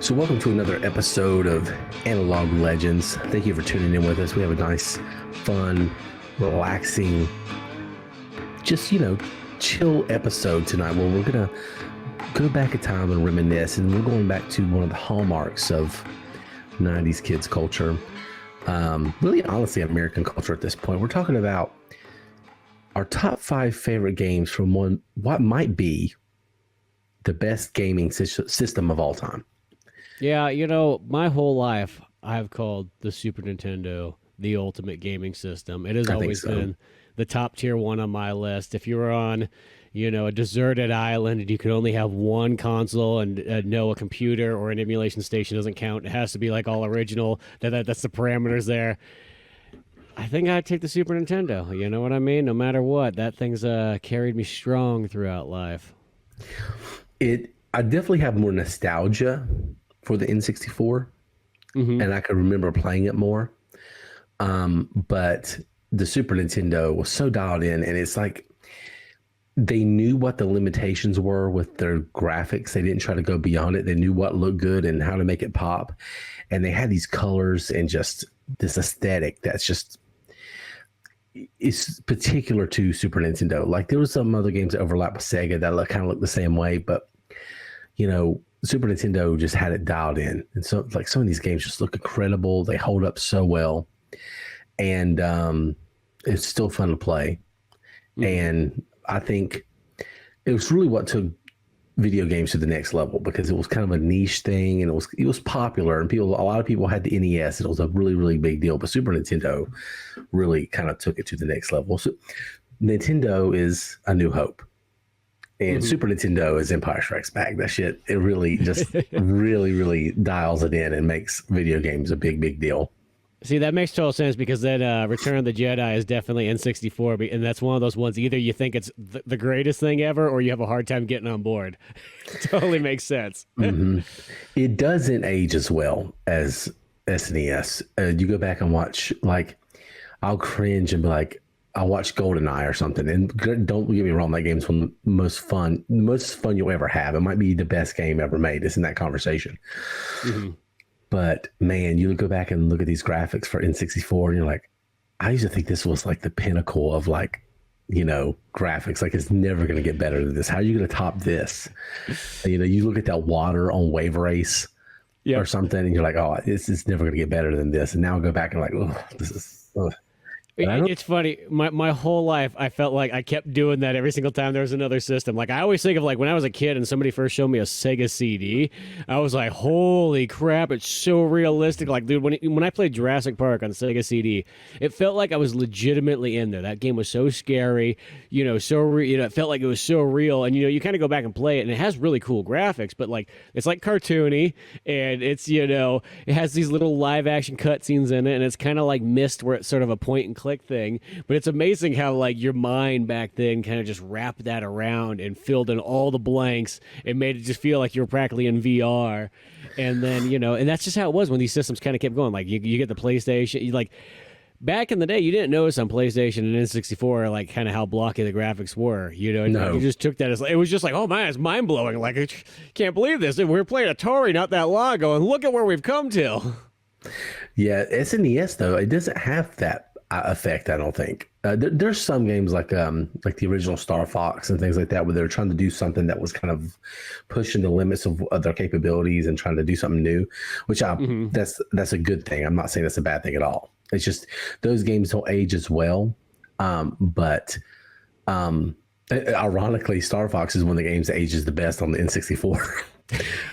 So welcome to another episode of Analog Legends. Thank you for tuning in with us. We have a nice, fun, relaxing, just, chill episode tonight where we're going to go back in time and reminisce. And we're going back to one of the hallmarks of 90s kids culture. Really, honestly, American culture at this point. We're talking about our top 5 favorite games from what might be the best gaming system of all time. Yeah, my whole life I've called the Super Nintendo the ultimate gaming system. It has always been the top tier one on my list. If you were on, a deserted island and you could only have one console and no, a computer or an emulation station doesn't count. It has to be like all original. That's the parameters there. I think I'd take the Super Nintendo. You know what I mean? No matter what, that thing's carried me strong throughout life. I definitely have more nostalgia for the N64, and I could remember playing it more. But the Super Nintendo was so dialed in, and it's like they knew what the limitations were with their graphics. They didn't try to go beyond it. They knew what looked good and how to make it pop. And they had these colors and just this aesthetic that's just is particular to Super Nintendo. Like there was some other games that overlap with Sega that kind of look the same way, but Super Nintendo just had it dialed in. And so like some of these games just look incredible. They hold up so well. And it's still fun to play. And I think it was really what took video games to the next level, because it was kind of a niche thing and it was popular, and a lot of people had the NES. It was a really, really big deal, but Super Nintendo really kind of took it to the next level. So Nintendo is A New Hope. And Super Nintendo is Empire Strikes Back. That shit, it really just really, really dials it in and makes video games a big, big deal. See, that makes total sense, because then Return of the Jedi is definitely N64, and that's one of those ones, either you think it's the greatest thing ever or you have a hard time getting on board. Totally makes sense. It doesn't age as well as SNES. You go back and watch, like, I'll cringe and be like, I'll watch GoldenEye or something, and don't get me wrong, that game's one of the most fun you'll ever have. It might be the best game ever made. It's in that conversation. But man, you go back and look at these graphics for N64, and you're like, I used to think this was like the pinnacle of graphics. Like it's never going to get better than this. How are you going to top this? You look at that water on Wave Race or something, and you're like, oh, it's never going to get better than this. And now I go back and like, oh, this is. It's funny. My whole life, I felt like I kept doing that every single time there was another system. Like I always think of like when I was a kid and somebody first showed me a Sega CD, I was like, "Holy crap! It's so realistic!" Like, dude, when I played Jurassic Park on Sega CD, it felt like I was legitimately in there. That game was so scary, it felt like it was so real. And you kind of go back and play it, and it has really cool graphics, but like it's like cartoony, and it's it has these little live action cutscenes in it, and it's kind of like Myst, where it's sort of a point and click thing. But it's amazing how like your mind back then kind of just wrapped that around and filled in all the blanks and made it just feel like you were practically in VR. And then and that's just how it was when these systems kind of kept going. Like you get the PlayStation, like back in the day, you didn't notice on PlayStation and N64 like kind of how blocky the graphics were. No. You just took that as it was just like, oh man, it's mind blowing. Like I can't believe this. We were playing Atari not that long ago, and look at where we've come to. Yeah, SNES though, it doesn't have that effect, I don't think. There's some games like the original Star Fox and things like that, where they're trying to do something that was kind of pushing the limits of their capabilities and trying to do something new, which that's a good thing. I'm not saying that's a bad thing at all. It's just those games don't age as well. But ironically, Star Fox is one of the games that ages the best on the N64.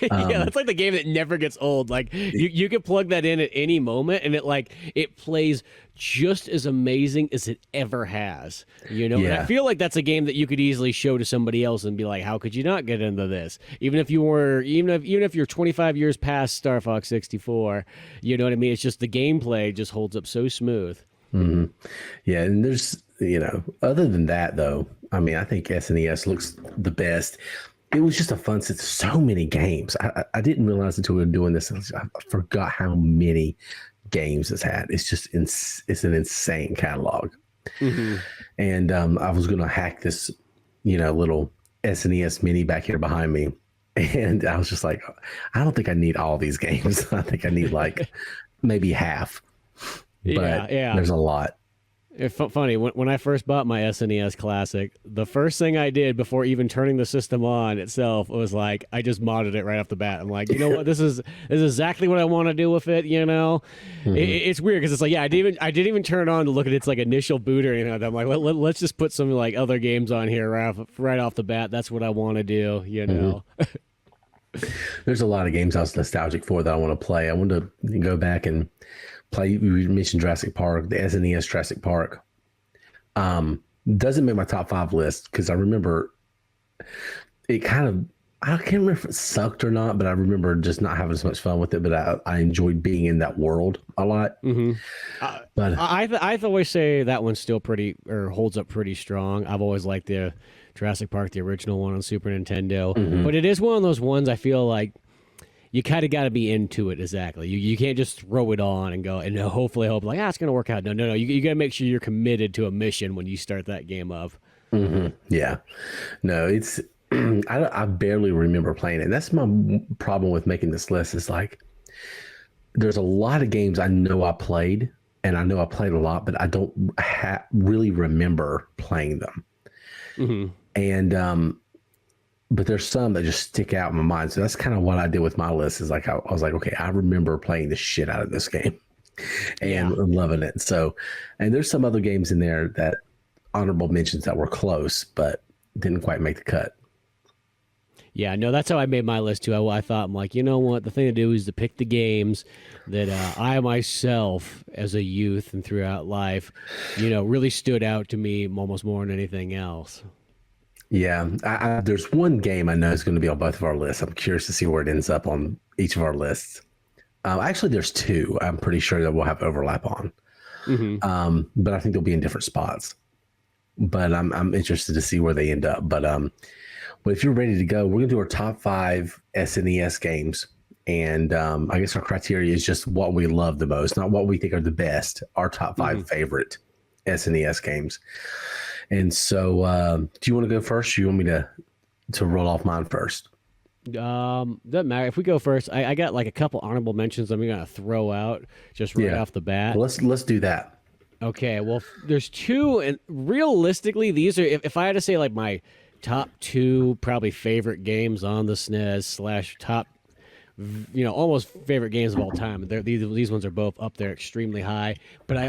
Yeah, that's like the game that never gets old. Like you can plug that in at any moment, and it plays just as amazing as it ever has. And I feel like that's a game that you could easily show to somebody else and be like, how could you not get into this? Even if you're 25 years past Star Fox 64, you know what I mean? It's just the gameplay just holds up so smooth. Yeah, and there's other than that though, I mean, I think SNES looks the best. It was just a fun set. So many games. I didn't realize until we were doing this. I forgot how many games it's had. It's an insane catalog. And I was going to hack this, little SNES mini back here behind me And I was just like, I don't think I need all these games. I think I need like maybe half, Yeah, but yeah. there's a lot. It's funny when I first bought my SNES Classic, the first thing I did before even turning the system on itself was like I just modded it right off the bat. I'm like, you know what, this is exactly what I want to do with it. You know, it's weird because it's like, yeah, I didn't even turn it on to look at its like initial boot or anything like that. I'm like, let's just put some like other games on here right off the bat. That's what I want to do. You know. There's a lot of games I was nostalgic for that I want to play. I want to go back and play. We mentioned Jurassic Park, the SNES Jurassic Park. Doesn't make my top 5 list because I remember it kind of, I can't remember if it sucked or not, but I remember just not having as much fun with it. But I enjoyed being in that world a lot. But I've always say that one's still pretty or holds up pretty strong. I've always liked the Jurassic Park, the original one on Super Nintendo. But it is one of those ones I feel like you kind of got to be into it. Exactly. You can't just throw it on and go and hopefully hope like, it's going to work out. No. You got to make sure you're committed to a mission when you start that game up. yeah, no, it's, I barely remember playing it. That's my problem with making this list is like, there's a lot of games I know I played and I know I played a lot, but I don't really remember playing them. And, but there's some that just stick out in my mind. So that's kind of what I did with my list is like, I was like, okay, I remember playing the shit out of this game and loving it. So, and there's some other games in there that honorable mentions that were close, but didn't quite make the cut. Yeah, no, that's how I made my list too. I thought, I'm like, you know what? The thing to do is to pick the games that I myself, as a youth and throughout life, really stood out to me almost more than anything else. Yeah, there's one game I know is going to be on both of our lists. I'm curious to see where it ends up on each of our lists. Actually, there's 2 I'm pretty sure that we'll have overlap on. But I think they'll be in different spots. But I'm interested to see where they end up. But if you're ready to go, we're going to do our top 5 SNES games. And I guess our criteria is just what we love the most, not what we think are the best, our top 5 favorite SNES games. And so do you want to go first? Or you want me to roll off mine first? Doesn't matter. If we go first, I got like a couple honorable mentions I'm going to throw out just right off the bat. Well, let's do that. Okay, well, there's 2, and realistically, these are, if I had to say like my top 2 probably favorite games on the SNES / top, almost favorite games of all time. These ones are both up there extremely high, but I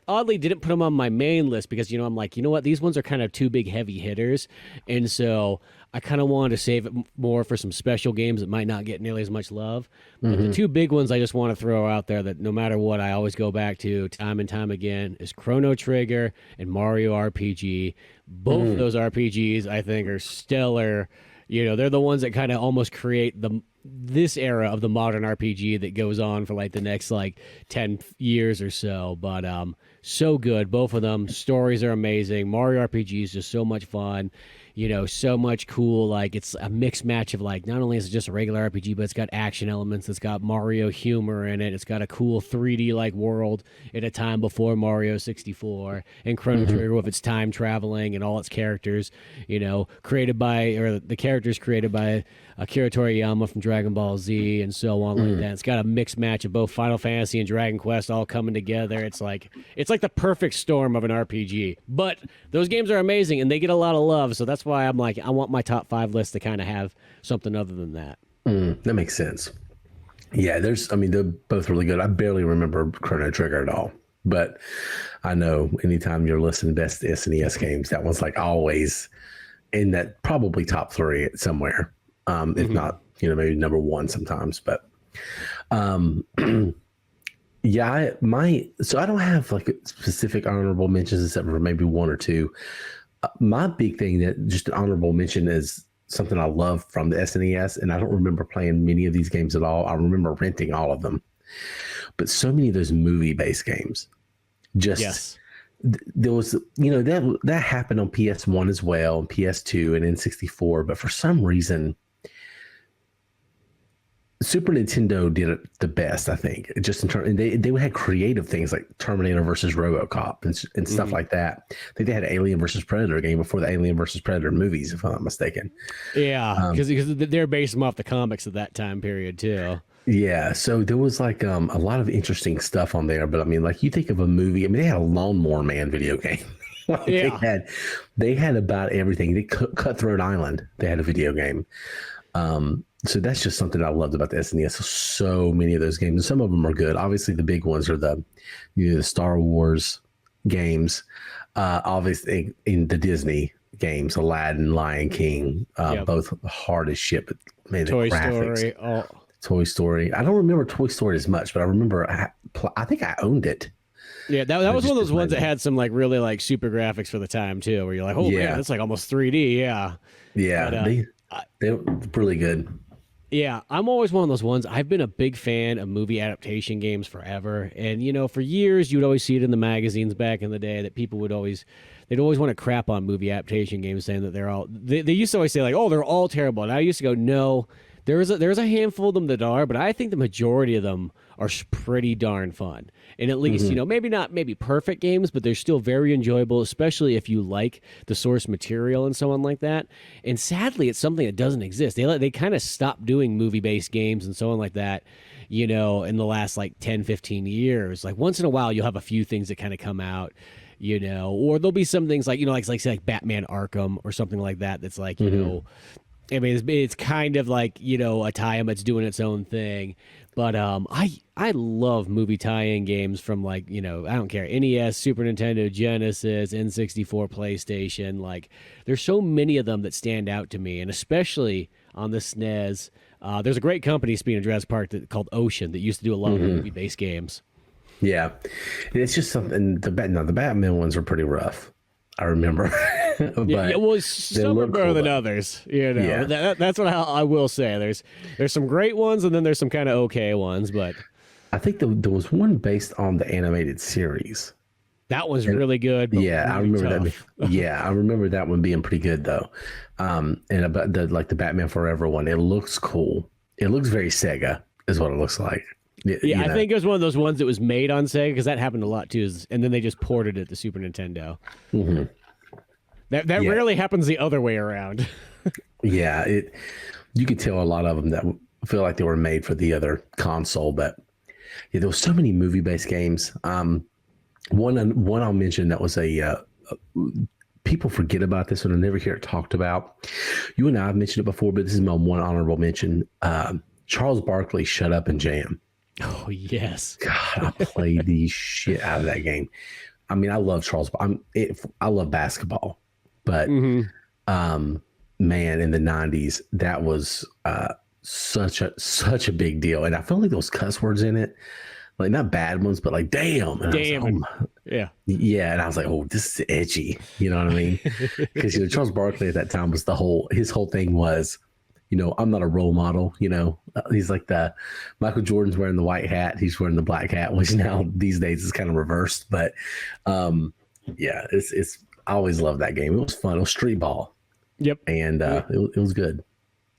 oddly didn't put them on my main list because, I'm like, you know what, these ones are kind of 2 big heavy hitters, and so I kind of wanted to save it more for some special games that might not get nearly as much love. But the 2 big ones I just want to throw out there that no matter what, I always go back to time and time again is Chrono Trigger and Mario RPG. Both of those RPGs I think are stellar. They're the ones that kind of almost create this era of the modern RPG that goes on for like the next like 10 years or so. But so good, both of them. Stories are amazing. Mario RPG is just so much fun. So much cool. Like it's a mixed match of like, not only is it just a regular RPG, but it's got action elements. It's got Mario humor in it. It's got a cool 3D like world at a time before Mario 64 and Chrono Trigger with its time traveling and all its characters, created by, or the characters created by Akira Toriyama from Dragon Ball Z and so on like that. It's got a mixed match of both Final Fantasy and Dragon Quest all coming together. It's like the perfect storm of an RPG. But those games are amazing and they get a lot of love. So that's why I'm like, I want my top 5 list to kind of have something other than that. That makes sense. Yeah, they're both really good. I barely remember Chrono Trigger at all. But I know anytime you're listening to best SNES games, that one's like always in that probably top 3 somewhere. If not, maybe number 1 sometimes. But yeah, so I don't have like specific honorable mentions except for maybe 1 or 2. My big thing that just an honorable mention is something I love from the SNES, and I don't remember playing many of these games at all. I remember renting all of them, but so many of those movie-based games, there was, that happened on PS1 as well, and PS2 and N64, but for some reason, Super Nintendo did it the best, I think. Just in terms, and they had creative things like Terminator versus RoboCop and stuff like that. I think they had an Alien versus Predator game before the Alien versus Predator movies, if I'm not mistaken. Yeah, because they're based them off the comics of that time period too. Yeah, so there was like a lot of interesting stuff on there. But I mean, like you think of a movie. I mean, they had a Lawnmower Man video game. Like, Yeah. they had about everything. They Cutthroat Island. They had a video game. So that's just something I loved about the SNES. So many of those games, and some of them are good. Obviously, the big ones are the Star Wars games. Obviously, in the Disney games, Aladdin, Lion King, both hard as shit. But man, the Toy graphics, Story. Oh, Toy Story. I don't remember Toy Story as much, but I remember I think I owned it. yeah, that was one of those ones that had some like really like super graphics for the time too, where you're like, oh man, that's like almost 3D. Yeah. Yeah, But, they were really good. yeah, I'm always one of those ones. I've been a big fan of movie adaptation games forever. And, for years, you'd always see it in the magazines back in the day that people they'd always want to crap on movie adaptation games, saying that they used to always say, like, oh, they're all terrible. And I used to go, no, there's a handful of them that are, but I think the majority of them are pretty darn fun. And at least, maybe perfect games, but they're still very enjoyable, especially if you like the source material and so on like that. And sadly, it's something that doesn't exist. They kind of stopped doing movie-based games and so on like that, in the last like 10, 15 years. Like once in a while, you'll have a few things that kind of come out, or there'll be some things like, say like Batman Arkham or something like that. That's like, I mean, it's kind of like, a tie-in that's doing its own thing. But I love movie tie-in games from like, I don't care, NES, Super Nintendo, Genesis, N64, PlayStation. Like, there's so many of them that stand out to me, and especially on the SNES. There's a great company, speaking of Jurassic Park, called Ocean that used to do a lot of movie-based games. Yeah, it's just something. The Batman ones were pretty rough. I remember. But well, some are better than others. Yeah. That's what I will say. There's some great ones, and then there's some kind of okay ones. But I think there was one based on the animated series. that one's really good. But Yeah, I really remember tough. that. Yeah, I remember that one being pretty good though. And about the Batman Forever one, it looks cool. It looks very Sega, is what it looks like. Yeah, I think it was one of those ones that was made on Sega, because that happened a lot too. And then they just ported it to Super Nintendo. Mm-hmm. That Yeah. rarely happens the other way around. Yeah, you could tell a lot of them that feel like they were made for the other console, but yeah, there was so many movie-based games. One I'll mention that was people forget about this one. I never hear it talked about. You and I have mentioned it before, but this is my one honorable mention. Charles Barkley, Shut Up and Jam. Oh yes. God, I played the shit out of that game. I mean, I love I love basketball, but man, in the '90s, that was such a big deal, and I felt like those cuss words in it, like not bad ones, but like damn, and Damn. I was like, Yeah. and I was like, oh, this is edgy, you know what I mean? Because Charles Barkley at that time was his whole thing was, I'm not a role model. He's like Michael Jordan's wearing the white hat. He's wearing the black hat, which now these days is kind of reversed. But yeah, I always loved that game. It was fun. It was street ball. Yep. And it was good.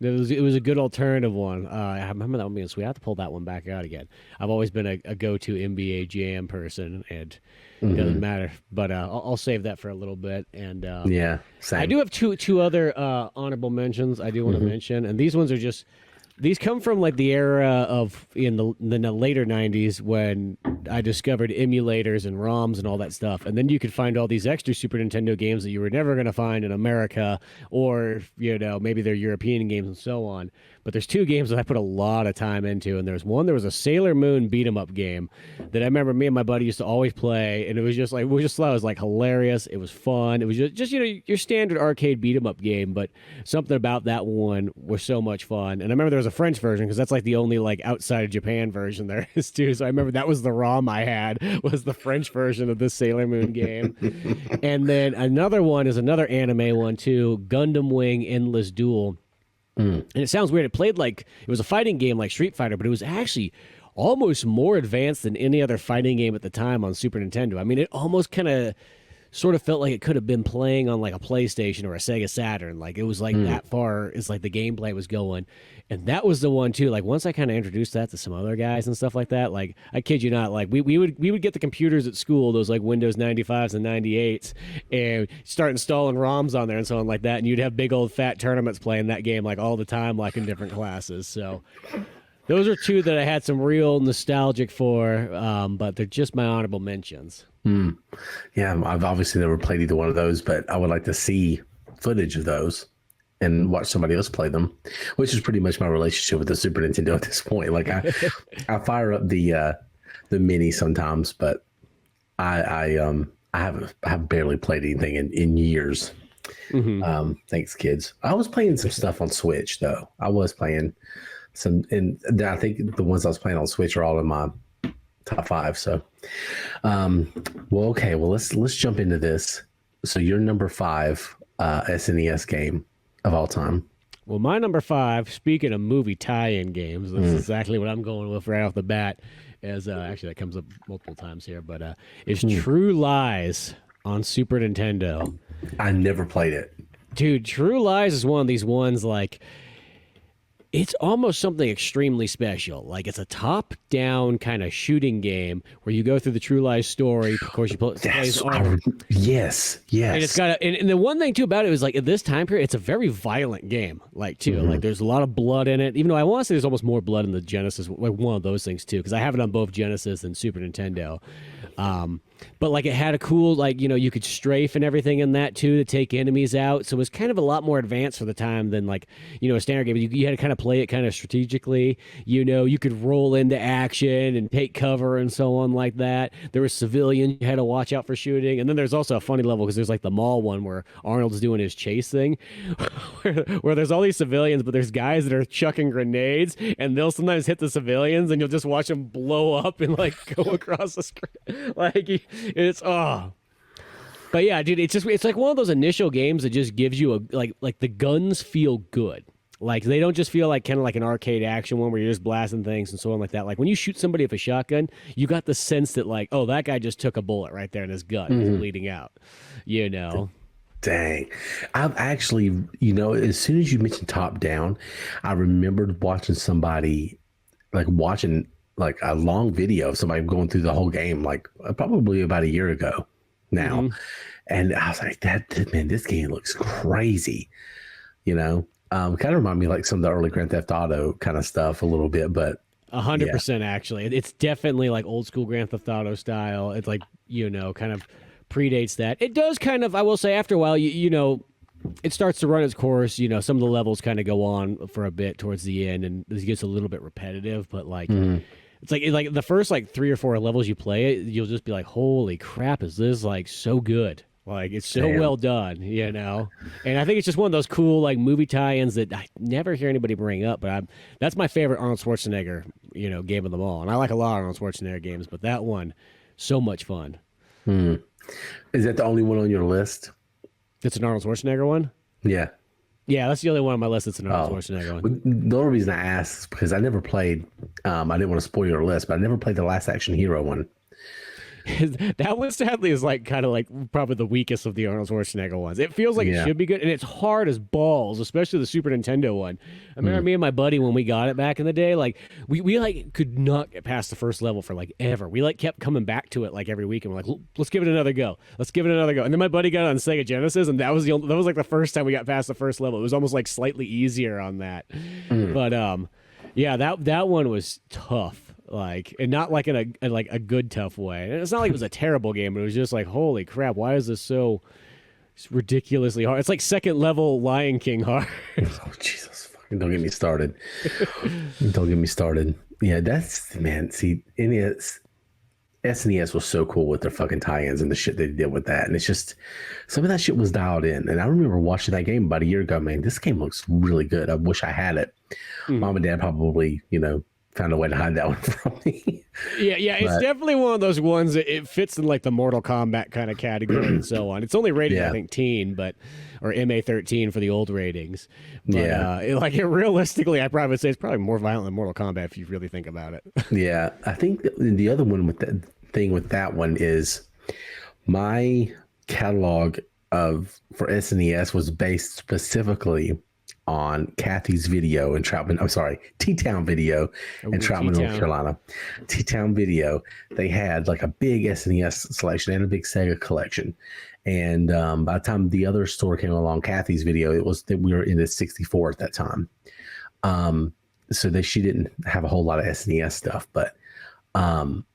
It was a good alternative one. I remember that one being sweet. I have to pull that one back out again. I've always been a go-to NBA Jam person, and it doesn't matter. But I'll save that for a little bit. And Yeah, same. I do have two other honorable mentions I do want to mention, and these ones are just. These come from like the era of in the later 90s when I discovered emulators and ROMs and all that stuff. And then you could find all these extra Super Nintendo games that you were never going to find in America, or, maybe they're European games and so on. But there's two games that I put a lot of time into. And there was a Sailor Moon beat 'em up game that I remember me and my buddy used to always play. And it was just like, it was like hilarious. It was fun. It was just your standard arcade beat 'em up game. But something about that one was so much fun. And I remember there was a French version, because that's like the only like outside of Japan version there is too. So I remember that was the ROM I had, was the French version of this Sailor Moon game. And then another one is another anime one too, Gundam Wing Endless Duel. And it sounds weird. It was a fighting game like Street Fighter, but it was actually almost more advanced than any other fighting game at the time on Super Nintendo. I mean, it almost kind of sort of felt like it could have been playing on like a PlayStation or a Sega Saturn. Like it was like that far as like the gameplay was going. And that was the one too. Like once I kind of introduced that to some other guys and stuff like that, like I kid you not, like we would get the computers at school, those like Windows 95s and 98s, and start installing ROMs on there and so on like that, and you'd have big old fat tournaments playing that game like all the time, like in different classes. So those are two that I had some real nostalgic for, but they're just my honorable mentions. Yeah, I've obviously never played either one of those, but I would like to see footage of those and watch somebody else play them, which is pretty much my relationship with the Super Nintendo at this point. Like I fire up the mini sometimes, but I have barely played anything in years. Thanks, kids. I was playing some stuff on Switch though. I was playing some, and I think the ones I was playing on Switch are all in my top 5. So, okay. Well, let's jump into this. So your number 5 SNES game of all time. Well, my number 5, speaking of movie tie-in games, that's exactly what I'm going with right off the bat. As actually that comes up multiple times here, but it's True Lies on Super Nintendo. I never played it. Dude, True Lies is one of these ones like it's almost something extremely special. Like it's a top-down kind of shooting game where you go through the True Lies story. Of course, you plays on. Yes. And it's got and the one thing too about it was like at this time period, it's a very violent game. Like too, like there's a lot of blood in it. Even though I want to say there's almost more blood in the Genesis, like one of those things too, because I have it on both Genesis and Super Nintendo. But like it had a cool, like, you could strafe and everything in that too to take enemies out. So it was kind of a lot more advanced for the time than like, a standard game. You had to kind of play it kind of strategically. You could roll into action and take cover and so on like that. There was civilians you had to watch out for shooting. And then there's also a funny level because there's like the mall one where Arnold's doing his chase thing where there's all these civilians, but there's guys that are chucking grenades and they'll sometimes hit the civilians and you'll just watch them blow up and like go across the screen. Like it's but yeah, dude, it's like one of those initial games that just gives you a like the guns feel good. Like they don't just feel like kind of like an arcade action one where you're just blasting things and so on like that. Like when you shoot somebody with a shotgun, you got the sense that like, oh, that guy just took a bullet right there in his gut and he's bleeding out. Dang. I've actually, as soon as you mentioned top down, I remembered watching somebody watching a long video of somebody going through the whole game, like probably about a year ago now. And I was like, man, this game looks crazy, kind of remind me like some of the early Grand Theft Auto kind of stuff a little bit, but 100% actually. It's definitely like old school Grand Theft Auto style. It's like, kind of predates that. It does kind of, I will say after a while, it starts to run its course. Some of the levels kind of go on for a bit towards the end and this gets a little bit repetitive, but like, it's like the first like 3 or 4 levels you play it, you'll just be like, holy crap, is this like so good? Like it's so well done, And I think it's just one of those cool like movie tie-ins that I never hear anybody bring up, but that's my favorite Arnold Schwarzenegger, game of them all. And I like a lot of Arnold Schwarzenegger games, but that one, so much fun. Is that the only one on your list? It's an Arnold Schwarzenegger one? Yeah. Yeah, that's the only one on my list that's an Arnold Schwarzenegger one. The only reason I asked is because I never played, I didn't want to spoil your list, but I never played the Last Action Hero one. That one sadly is like kind of like probably the weakest of the Arnold Schwarzenegger ones. It feels like it should be good, and it's hard as balls, especially the Super Nintendo one. I remember me and my buddy when we got it back in the day, like we like could not get past the first level for like ever. We like kept coming back to it like every week, and we're like, let's give it another go. Let's give it another go. And then my buddy got it on Sega Genesis, and that was like the first time we got past the first level. It was almost like slightly easier on that, but yeah, that one was tough. Like, and not like in a good tough way. And it's not like it was a terrible game, but it was just like, holy crap, why is this so ridiculously hard? It's like second level Lion King hard. Oh Jesus, fucking don't get me started. Don't get me started. Yeah, man. See, SNES was so cool with their fucking tie-ins and the shit they did with that, and it's just some of that shit was dialed in. And I remember watching that game about a year ago. Man, this game looks really good. I wish I had it. Mom and Dad probably, found a way to hide that one from me. Yeah, it's definitely one of those ones that it fits in like the Mortal Kombat kind of category and so on. It's only rated, I think, teen, or MA13 for the old ratings. But, realistically, I probably would say it's probably more violent than Mortal Kombat if you really think about it. I think the other one with that thing with that one is my catalog for SNES was based specifically on Kathy's Video in Troutman. I'm sorry, T-Town Video in Troutman, North Carolina. T-Town Video. They had like a big SNES selection and a big Sega collection. And by the time the other store came along, Kathy's Video, it was that we were in the 64 at that time. So that she didn't have a whole lot of SNES stuff, but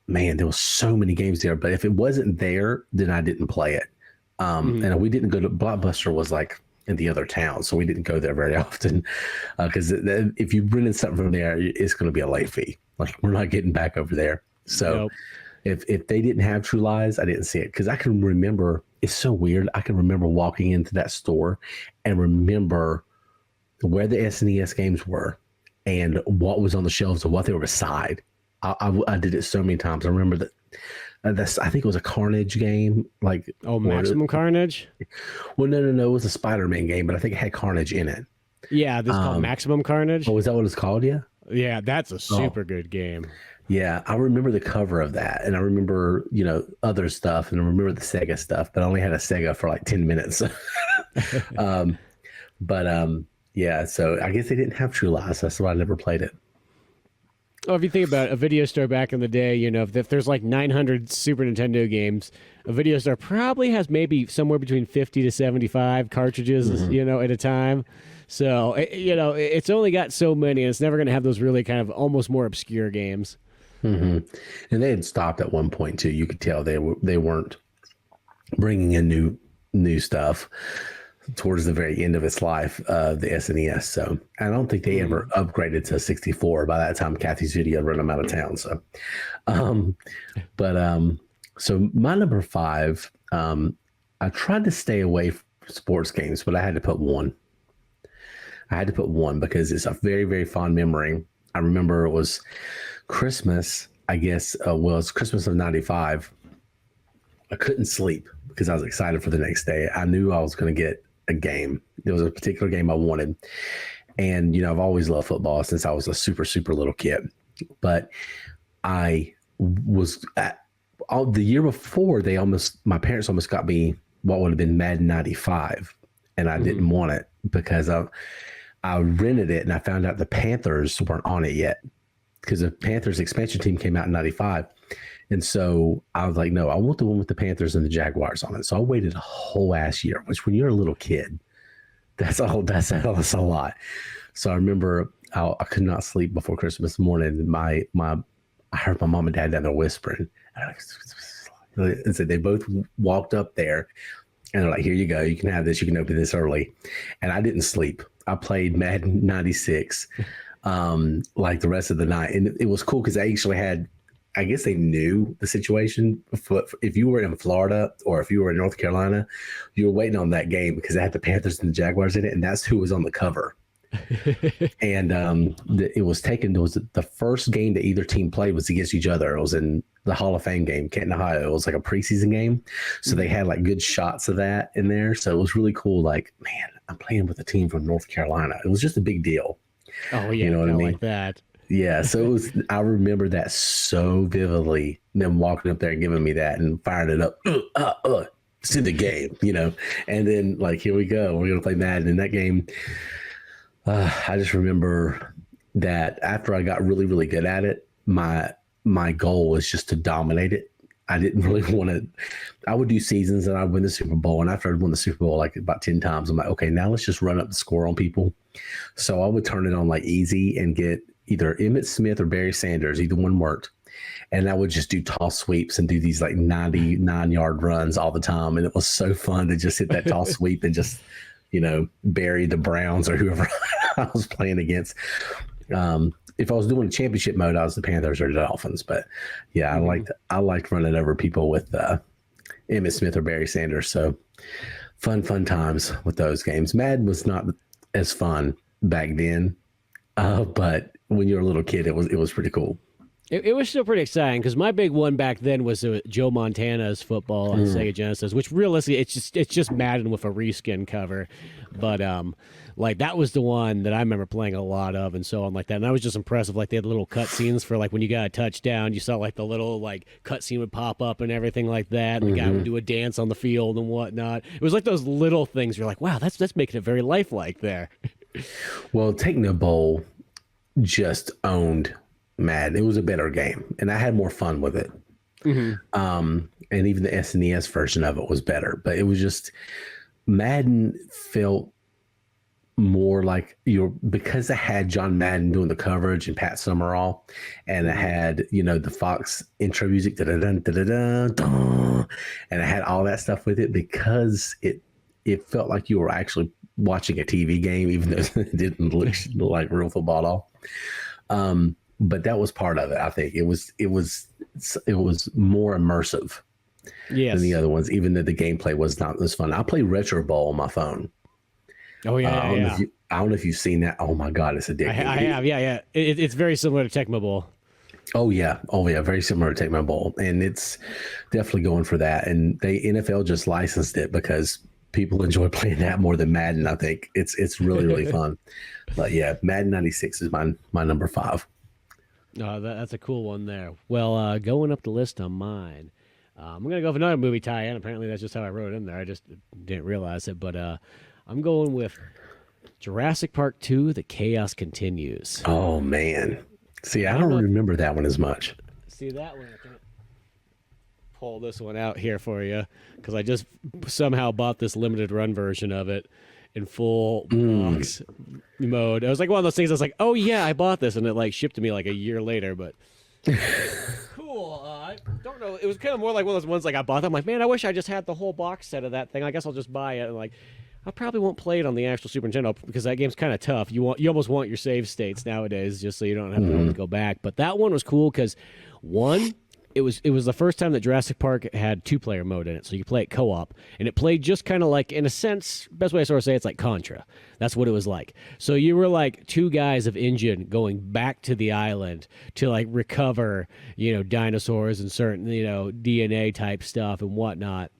man, there was so many games there. But if it wasn't there, then I didn't play it. And we didn't go to Blockbuster, was like in the other town, so we didn't go there very often because if you rented something from there, it's going to be a late fee. Like, we're not getting back over there. So if they didn't have True Lies, I didn't see it, because I can remember, it's so weird, I can remember walking into that store and remember where the SNES games were and what was on the shelves and what they were beside. I did it so many times. I remember that. I think it was a Carnage game. Like, Maximum Carnage? Well, no. It was a Spider-Man game, but I think it had Carnage in it. Yeah, this is called Maximum Carnage. Oh, is that what it's called? Yeah. Yeah, that's a super good game. Yeah, I remember the cover of that, and I remember, other stuff, and I remember the Sega stuff, but I only had a Sega for like 10 minutes. Yeah, so I guess they didn't have True Lies. That's why I never played it. Oh, if you think about a video store back in the day, if there's like 900 Super Nintendo games, a video store probably has maybe somewhere between 50 to 75 cartridges, at a time. So, it's only got so many, and it's never going to have those really kind of almost more obscure games. And they had stopped at one point too. You could tell they weren't bringing in new stuff towards the very end of its life, the SNES. So I don't think they ever upgraded to 64 by that time. Kathy's Video run them out of town. So, so my number 5, I tried to stay away from sports games, but I had to put one. Because it's a very, very fond memory. I remember it was Christmas, I guess. It's Christmas of 95. I couldn't sleep because I was excited for the next day. I knew I was going to get a game. There was a particular game I wanted. And, I've always loved football since I was a super, super little kid. But I was the year before, my parents almost got me what would have been Madden 95. And I didn't want it because I rented it and I found out the Panthers weren't on it yet, because the Panthers expansion team came out in 95. And so I was like, no, I want the one with the Panthers and the Jaguars on it. So I waited a whole ass year, which when you're a little kid, that's a lot. So I remember I could not sleep before Christmas morning. I heard my mom and dad down there whispering. And so they both walked up there and they're like, here you go. You can have this. You can open this early. And I didn't sleep. I played Madden 96 like the rest of the night. And it was cool because they actually had, I guess they knew the situation. If you were in Florida or if you were in North Carolina, you were waiting on that game because it had the Panthers and the Jaguars in it, and that's who was on the cover. And it was the first game that either team played was against each other. It was in the Hall of Fame game, Canton, Ohio. It was like a preseason game. So they had like good shots of that in there. So it was really cool. Like, man, I'm playing with a team from North Carolina. It was just a big deal. Oh, yeah. You know what I mean? Like that. Yeah, so I remember that so vividly, them walking up there and giving me that and firing it up. It's in the game, and then like, here we go. We're going to play Madden. In that game, I just remember that after I got really, really good at it, my goal was just to dominate it. I didn't really want to. I would do seasons and I'd win the Super Bowl. And after I'd won the Super Bowl like about 10 times, I'm like, okay, now let's just run up the score on people. So I would turn it on like easy and get either Emmitt Smith or Barry Sanders. Either one worked. And I would just do toss sweeps and do these like 99-yard runs all the time. And it was so fun to just hit that toss sweep and just, bury the Browns or whoever I was playing against. If I was doing a championship mode, I was the Panthers or the Dolphins. But yeah, I liked running over people with Emmitt Smith or Barry Sanders. So fun times with those games. Madden was not as fun back then, but when you were a little kid, it was pretty cool. It was still pretty exciting because my big one back then was Joe Montana's football on Sega Genesis, which realistically it's just Madden with a reskin cover, but like that was the one that I remember playing a lot of and so on like that, and I was just impressed with like they had little cutscenes for like when you got a touchdown, you saw like the little like cutscene would pop up and everything like that, and the guy would do a dance on the field and whatnot. It was like those little things. You're like, wow, that's making it very lifelike there. Well, Techno Bowl just owned Madden. It was a better game, and I had more fun with it. And even the SNES version of it was better, but it was just Madden felt more like because it had John Madden doing the coverage and Pat Summerall, and it had the Fox intro music, and it had all that stuff with it because it felt like you were actually watching a TV game, even though it didn't look like real football at all. But that was part of it. I think it was more immersive than the other ones, even though the gameplay was not as fun. I play Retro Bowl on my phone. Oh yeah, I don't know if you've seen that. Oh my God, it's addicting. I have, yeah. It's very similar to Tecmo Bowl. Oh yeah, very similar to Tecmo Bowl, and it's definitely going for that. And the NFL just licensed it because people enjoy playing that more than Madden. I think it's really fun. But yeah, Madden 96 is my number 5. That's a cool one there. Well, going up the list on mine, I'm going to go with another movie tie-in. Apparently, that's just how I wrote it in there. I just didn't realize it. But I'm going with Jurassic Park 2, The Chaos Continues. Oh, man. See, I don't remember that one as much. See, that one, I can't pull this one out here for you because I just somehow bought this limited run version of it in full box mode. I was like one of those things. I was like, "Oh yeah, I bought this," and it like shipped to me like a year later. But cool. I don't know. It was kind of more like one of those ones like I bought them. I'm like, man, I wish I just had the whole box set of that thing. I guess I'll just buy it. And like, I probably won't play it on the actual Super Nintendo because that game's kind of tough. You almost want your save states nowadays just so you don't have to always go back. But that one was cool because it was the first time that Jurassic Park had 2-player mode in it, so you could play it co-op, and it played just kind of like, in a sense, best way I sort of say it's like Contra. That's what it was like. So you were like 2 guys of InGen going back to the island to like recover, dinosaurs and certain, DNA type stuff and whatnot.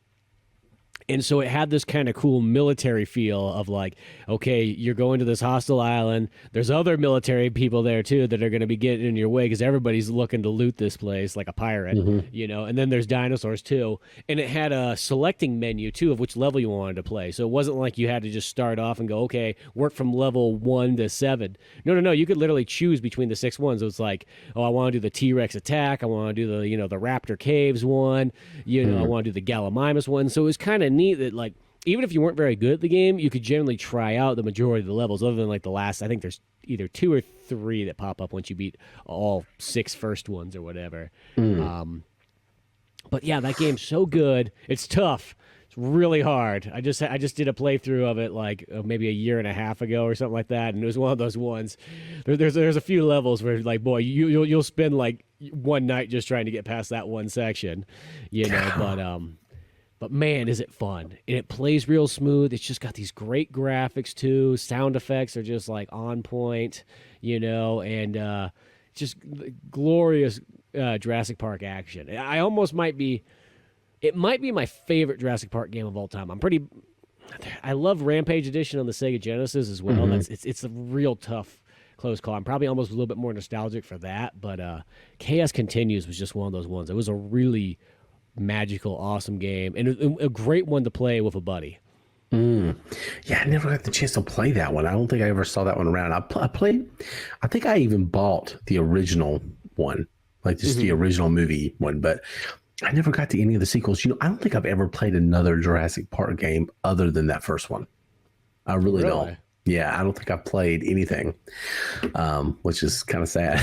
And so it had this kind of cool military feel of like, okay, you're going to this hostile island. There's other military people there too that are going to be getting in your way because everybody's looking to loot this place like a pirate, and then there's dinosaurs too. And it had a selecting menu too of which level you wanted to play. So it wasn't like you had to just start off and go, okay, work from level 1 to 7. No. You could literally choose between the 6 ones. It was like, oh, I want to do the T-Rex attack. I want to do the, the Raptor Caves one. I want to do the Gallimimus one. So it was kind of neat that like even if you weren't very good at the game, you could generally try out the majority of the levels other than like the last, I think there's either 2 or 3 that pop up once you beat all 6 first ones or whatever. But yeah, that game's so good. It's tough. It's really hard. I just did a playthrough of it like maybe a year and a half ago or something like that, and it was one of those ones. There's a few levels where like, boy, you'll spend like one night just trying to get past that one section, But man, is it fun. And it plays real smooth. It's just got these great graphics too. Sound effects are just like on point, and just glorious Jurassic Park action. I almost might be my favorite Jurassic Park game of all time. I love Rampage Edition on the Sega Genesis as well. It's a real tough close call. I'm probably almost a little bit more nostalgic for that, but Chaos Continues was just one of those ones. It was a really magical, awesome game, and a great one to play with a buddy. Yeah, I never got the chance to play that one. I don't think I ever saw that one around. I played. I think I even bought the original one, like just the original movie one, but I never got to any of the sequels. I don't think I've ever played another Jurassic Park game other than that first one. I really don't. Yeah, I don't think I've played anything, which is kind of sad.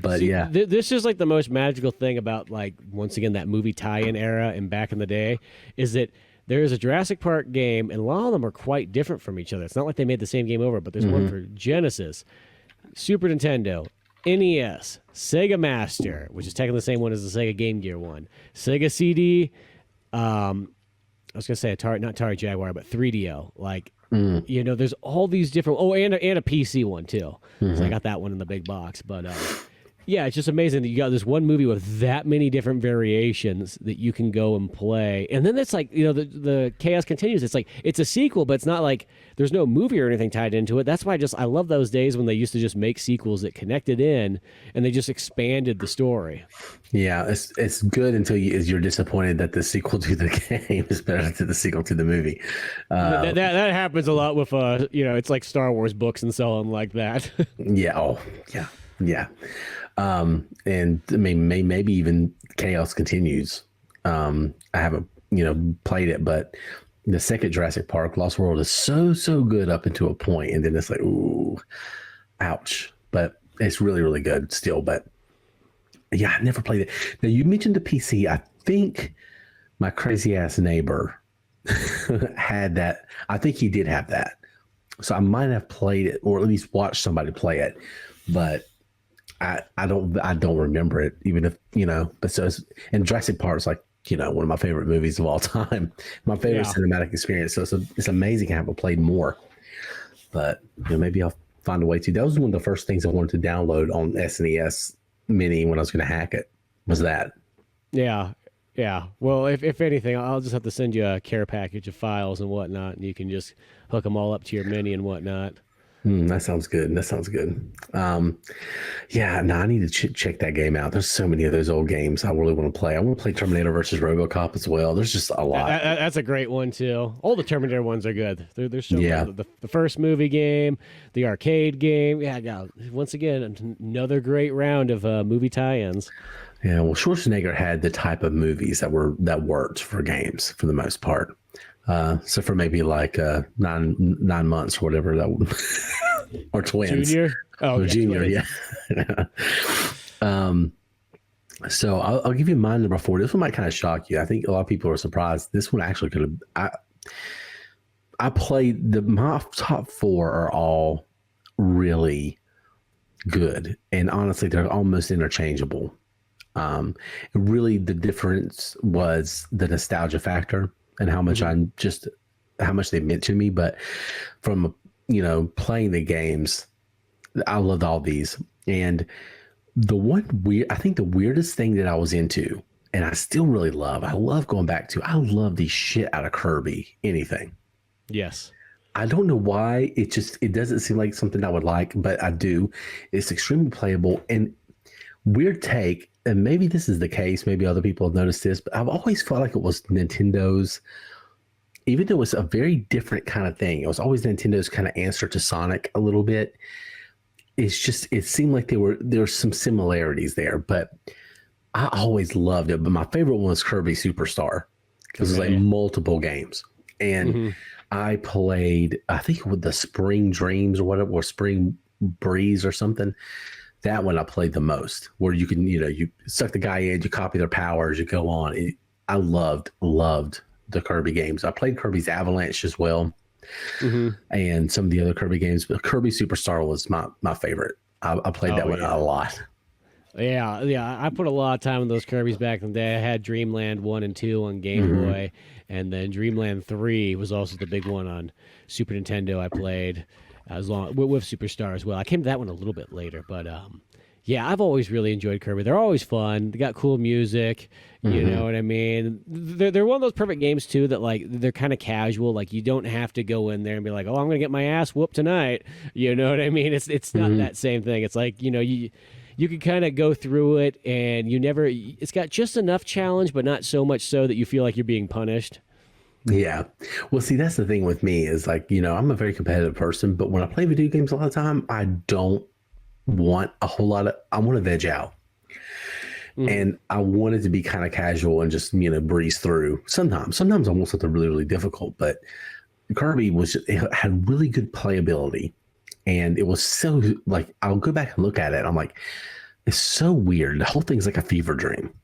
But See, yeah. This is like the most magical thing about, like, once again, that movie tie-in era and back in the day, is that there is a Jurassic Park game, and a lot of them are quite different from each other. It's not like they made the same game over, but there's one for Genesis, Super Nintendo, NES, Sega Master, which is technically the same one as the Sega Game Gear one, Sega CD, I was going to say Atari, not Atari Jaguar, but 3DO, like... there's all these different. Oh, and a PC one too. So I got that one in the big box. But Yeah, it's just amazing that you got this one movie with that many different variations that you can go and play. And then it's like, the chaos continues. It's like it's a sequel, but it's not like there's no movie or anything tied into it. That's why I love those days when they used to just make sequels that connected in and they just expanded the story. Yeah, it's good until you're disappointed that the sequel to the game is better than the sequel to the movie. That happens a lot with it's like Star Wars books and so on like that. Yeah. Oh, yeah. Yeah. And I mean, maybe even Chaos Continues. I haven't, played it, but the second Jurassic Park Lost World is so good up into a point, and then it's like, ooh, ouch. But it's really, really good still. But yeah, I never played it. Now, you mentioned the PC. I think my crazy ass neighbor had that. I think he did have that. So I might have played it, or at least watched somebody play it, but I don't remember it, even if, but so and Jurassic Park is like, one of my favorite movies of all time, my favorite cinematic experience. So it's amazing I haven't played more, but maybe I'll find a way to. That was one of the first things I wanted to download on SNES Mini when I was going to hack it, was that. Yeah. Yeah. Well, if anything, I'll just have to send you a care package of files and whatnot, and you can just hook them all up to your Mini and whatnot. That sounds good. Yeah, no, I need to check that game out. There's so many of those old games I really want to play. I want to play Terminator versus RoboCop as well. There's just a lot. That's a great one too. All the Terminator ones are good. They're so good. The first movie game, the arcade game. Yeah, once again, another great round of movie tie-ins. Yeah, well, Schwarzenegger had the type of movies that worked for games for the most part. So for maybe like 9 months or whatever that, or twins, junior, yeah. So I'll give you my number 4. This one might kind of shock you. I think a lot of people are surprised. This one actually could have. I played my top 4 are all really good, and honestly, they're almost interchangeable. Really, the difference was the nostalgia factor and how much how much they meant to me. But from, playing the games, I loved all these. And I think the weirdest thing that I was into, and I still really love, I love going back to, I love the shit out of Kirby, anything. Yes. I don't know why. It doesn't seem like something I would like, but I do. It's extremely playable and weird take. And maybe this is the case, maybe other people have noticed this, but I've always felt like it was Nintendo's, even though it was a very different kind of thing, it was always Nintendo's kind of answer to Sonic a little bit. It seemed like there were some similarities there, but I always loved it. But my favorite one was Kirby Superstar, because it was like multiple games. And I played, I think with the Spring Dreams or whatever, or Spring Breeze or something. That one I played the most, where you can, you suck the guy in, you copy their powers, you go on. I loved the Kirby games. I played Kirby's Avalanche as well, and some of the other Kirby games, but Kirby Superstar was my favorite. I played that one a lot. Yeah. I put a lot of time in those Kirby's back in the day. I had Dreamland 1 and 2 on Game Boy, and then Dreamland 3 was also the big one on Super Nintendo I played. As long with Superstar as well. I came to that one a little bit later, but yeah, I've always really enjoyed Kirby. They're always fun. They got cool music. You know what I mean? They're one of those perfect games too that like they're kind of casual. Like you don't have to go in there and be like, oh, I'm gonna get my ass whooped tonight. You know what I mean? It's not that same thing. It's like you can kind of go through it and it's got just enough challenge, but not so much so that you feel like you're being punished. Yeah. Well, see, that's the thing with me is like, I'm a very competitive person, but when I play video games a lot of the time, I don't want a whole lot I want to veg out. And I want it to be kind of casual and just, breeze through. Sometimes I want something really, really difficult, but Kirby it had really good playability. And it was so like, I'll go back and look at it. I'm like, it's so weird. The whole thing's like a fever dream,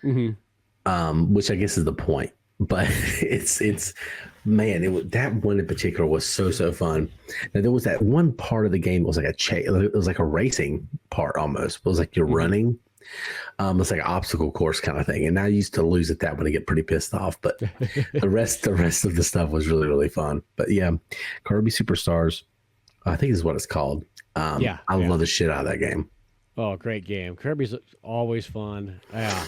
which I guess is the point. But that one in particular was so fun. Now there was that one part of the game. It was like it was like a racing part almost. It was like you're running. It's like an obstacle course kind of thing. And I used to lose at that when I get pretty pissed off. But the rest of the stuff was really, really fun. But yeah, Kirby Superstars, I think is what it's called. I love the shit out of that game. Oh, great game. Kirby's always fun. Yeah.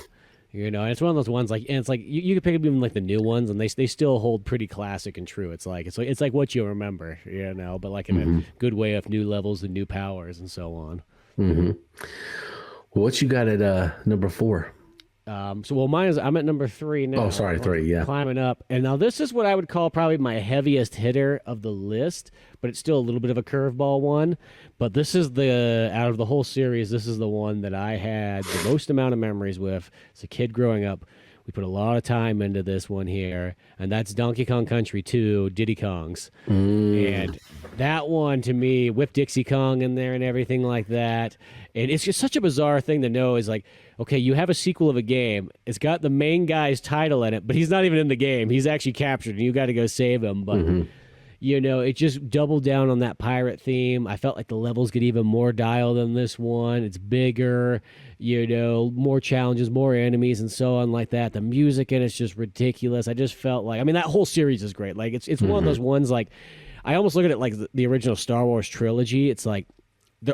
And it's one of those ones like, and it's like you can pick up even like the new ones, and they still hold pretty classic and true. It's like what you remember, but like in a Hmm. good way of new levels and new powers and so on. Hmm. Well, what you got at number 4? Well, mine is I'm at number 3 Oh, now, sorry, 3. Yeah. climbing up, and now this is what I would call probably my heaviest hitter of the list, but it's still a little bit of a curveball one. But this is the out of the whole series, this is the one that I had the most amount of memories with as a kid growing up. We put a lot of time into this one here, and that's Donkey Kong Country 2, Diddy Kong's. Mm. And that one to me, with Dixie Kong in there and everything like that. And it's just such a bizarre thing to know is like, okay, you have a sequel of a game. It's got the main guy's title in it, but he's not even in the game. He's actually captured, and you got to go save him. But Hmm. it just doubled down on that pirate theme. I felt like the levels get even more dialed than this one. It's bigger, more challenges, more enemies, and so on like that. The music in it's just ridiculous. I just felt like, I mean, that whole series is great. Like it's one of those ones like I almost look at it like the original Star Wars trilogy. It's like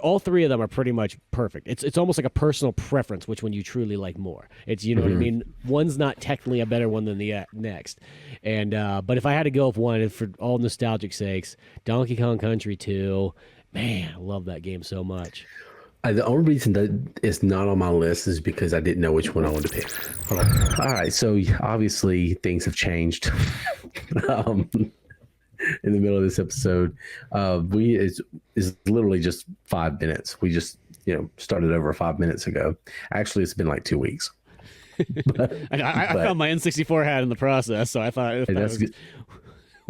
all three of them are pretty much perfect. It's almost like a personal preference which one you truly like more. It's what I mean. One's not technically a better one than the next, and but if I had to go with one for all nostalgic sakes, Donkey Kong Country 2. Man, I love that game so much. The only reason that it's not on my list is because I didn't know which one I wanted to pick. Hold on. All right, so obviously things have changed. um, in the middle of this episode, is literally just 5 minutes. We just started over 5 minutes ago. Actually, it's been like 2 weeks. I But found my N64 hat in the process, so I thought it that's was good.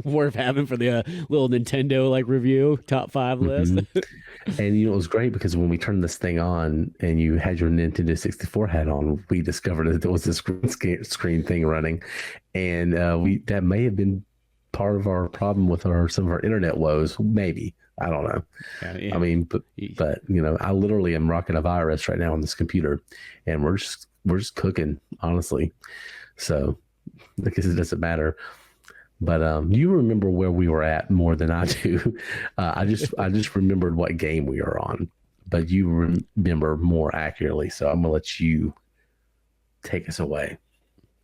worth having for the little Nintendo like review top 5 list. And it was great because when we turned this thing on and you had your Nintendo 64 hat on, we discovered that there was this screen thing running, and we that may have been part of our problem with some of our internet woes. Maybe, I don't know. Yeah. I mean, but I literally am rocking a virus right now on this computer, and we're just cooking, honestly. So I guess it doesn't matter. But you remember where we were at more than I do. I just remembered what game we were on, but you remember more accurately. So I'm gonna let you take us away.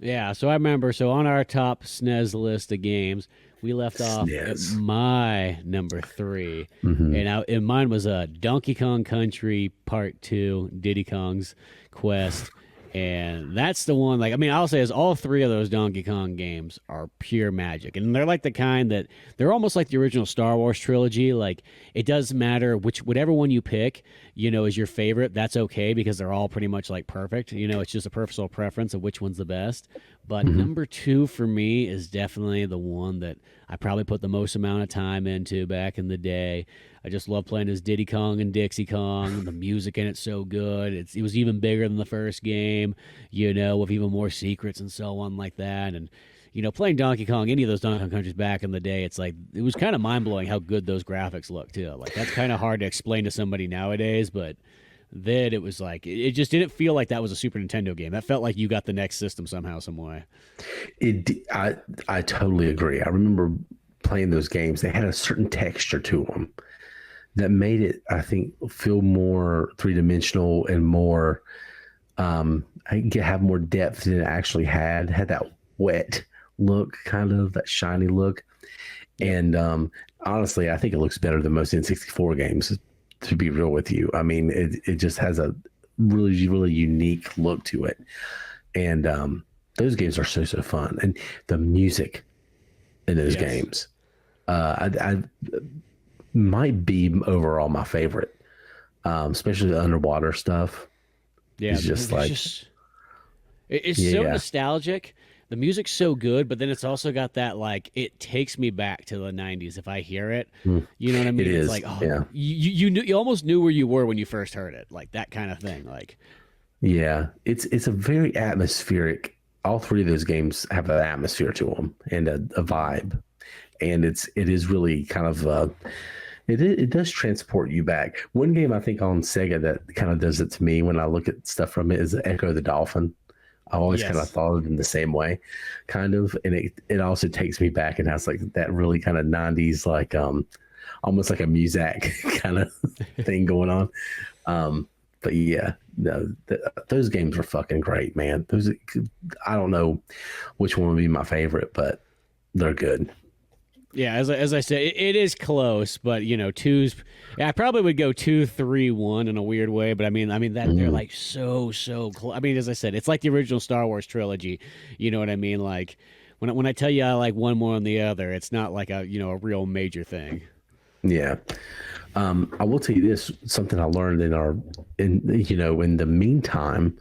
Yeah, so I remember. So on our top SNES list of games, we left off at SNES. my number 3, Hmm. and mine was Donkey Kong Country Part 2, Diddy Kong's Quest, and that's the one. Like, I mean, I'll say is all three of those Donkey Kong games are pure magic, and they're like the kind that they're almost like the original Star Wars trilogy. Like, it doesn't matter whatever one you pick, is your favorite. That's okay because they're all pretty much like perfect. It's just a personal preference of which one's the best. But Hmm. number 2 for me is definitely the one that I probably put the most amount of time into back in the day. I just love playing as Diddy Kong and Dixie Kong. The music in it's so good. It was even bigger than the first game, with even more secrets and so on like that. And playing Donkey Kong, any of those Donkey Kong countries back in the day, it's like it was kind of mind blowing how good those graphics look too. Like that's kind of hard to explain to somebody nowadays, but then it was like it just didn't feel like that was a Super Nintendo game. That felt like you got the next system somehow, some way. I totally agree. I remember playing those games. They had a certain texture to them that made it, I think, feel more three-dimensional and more have more depth than it actually had that wet look, kind of that shiny look. And honestly, I think it looks better than most N64 games, to be real with you. I mean, it just has a really, really unique look to it. And those games are so fun. And the music in those Yes. games, I might be overall my favorite, especially the underwater stuff. Yeah, It's just like, it's so yeah. nostalgic. The music's so good, but then it's also got that like it takes me back to the '90s if I hear it. Mm. You know what I mean? It It's is, like, oh, yeah. you almost knew where you were when you first heard it, like that kind of thing. Like, Yeah, it's a very atmospheric. All three of those games have an atmosphere to them and a vibe, and it is really kind of it does transport you back. One game I think on Sega that kind of does it to me when I look at stuff from it is Echo the Dolphin. I've always kind of yes, thought of it in the same way, kind of, and it also takes me back and has like that really kind of 90s almost like a Muzak kind of thing going on. But yeah, no, those games are fucking great, man. Those, I don't know which one would be my favorite, but they're good. Yeah, as I said, it is close, but two's. Yeah, I probably would go 2, 3, 1 in a weird way, but I mean that they're like so close. I mean, as I said, it's like the original Star Wars trilogy. You know what I mean? Like when I tell you I like one more than the other, it's not like a real major thing. Yeah. I will tell you this, something I learned in the meantime,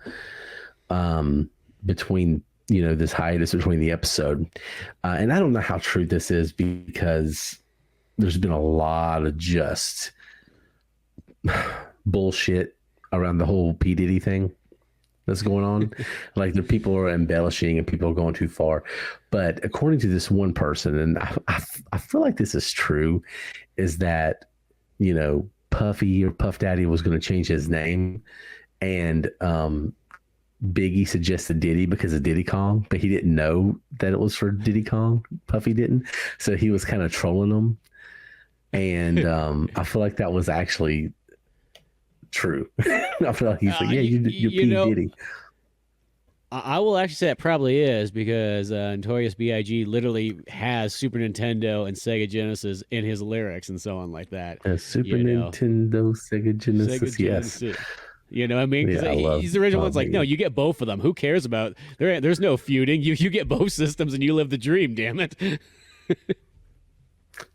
between, this hiatus between the episode. And I don't know how true this is because there's been a lot of just bullshit around the whole P. Diddy thing that's going on. Like the people are embellishing and people are going too far. But according to this one person, and I feel like this is true, is that, Puffy or Puff Daddy was going to change his name. And Biggie suggested Diddy because of Diddy Kong, but he didn't know that it was for Diddy Kong. Puffy didn't. So he was kind of trolling him. And I feel like that was actually true. I feel like he's like, yeah, you're P. Diddy. I will actually say it probably is because Notorious B.I.G. literally has Super Nintendo and Sega Genesis in his lyrics and so on like that. Super Nintendo, Sega Genesis, yes. You know what I mean? Yeah, he's the original one's like, no, you get both of them. Who cares about there's no feuding. You get both systems and you live the dream, damn it.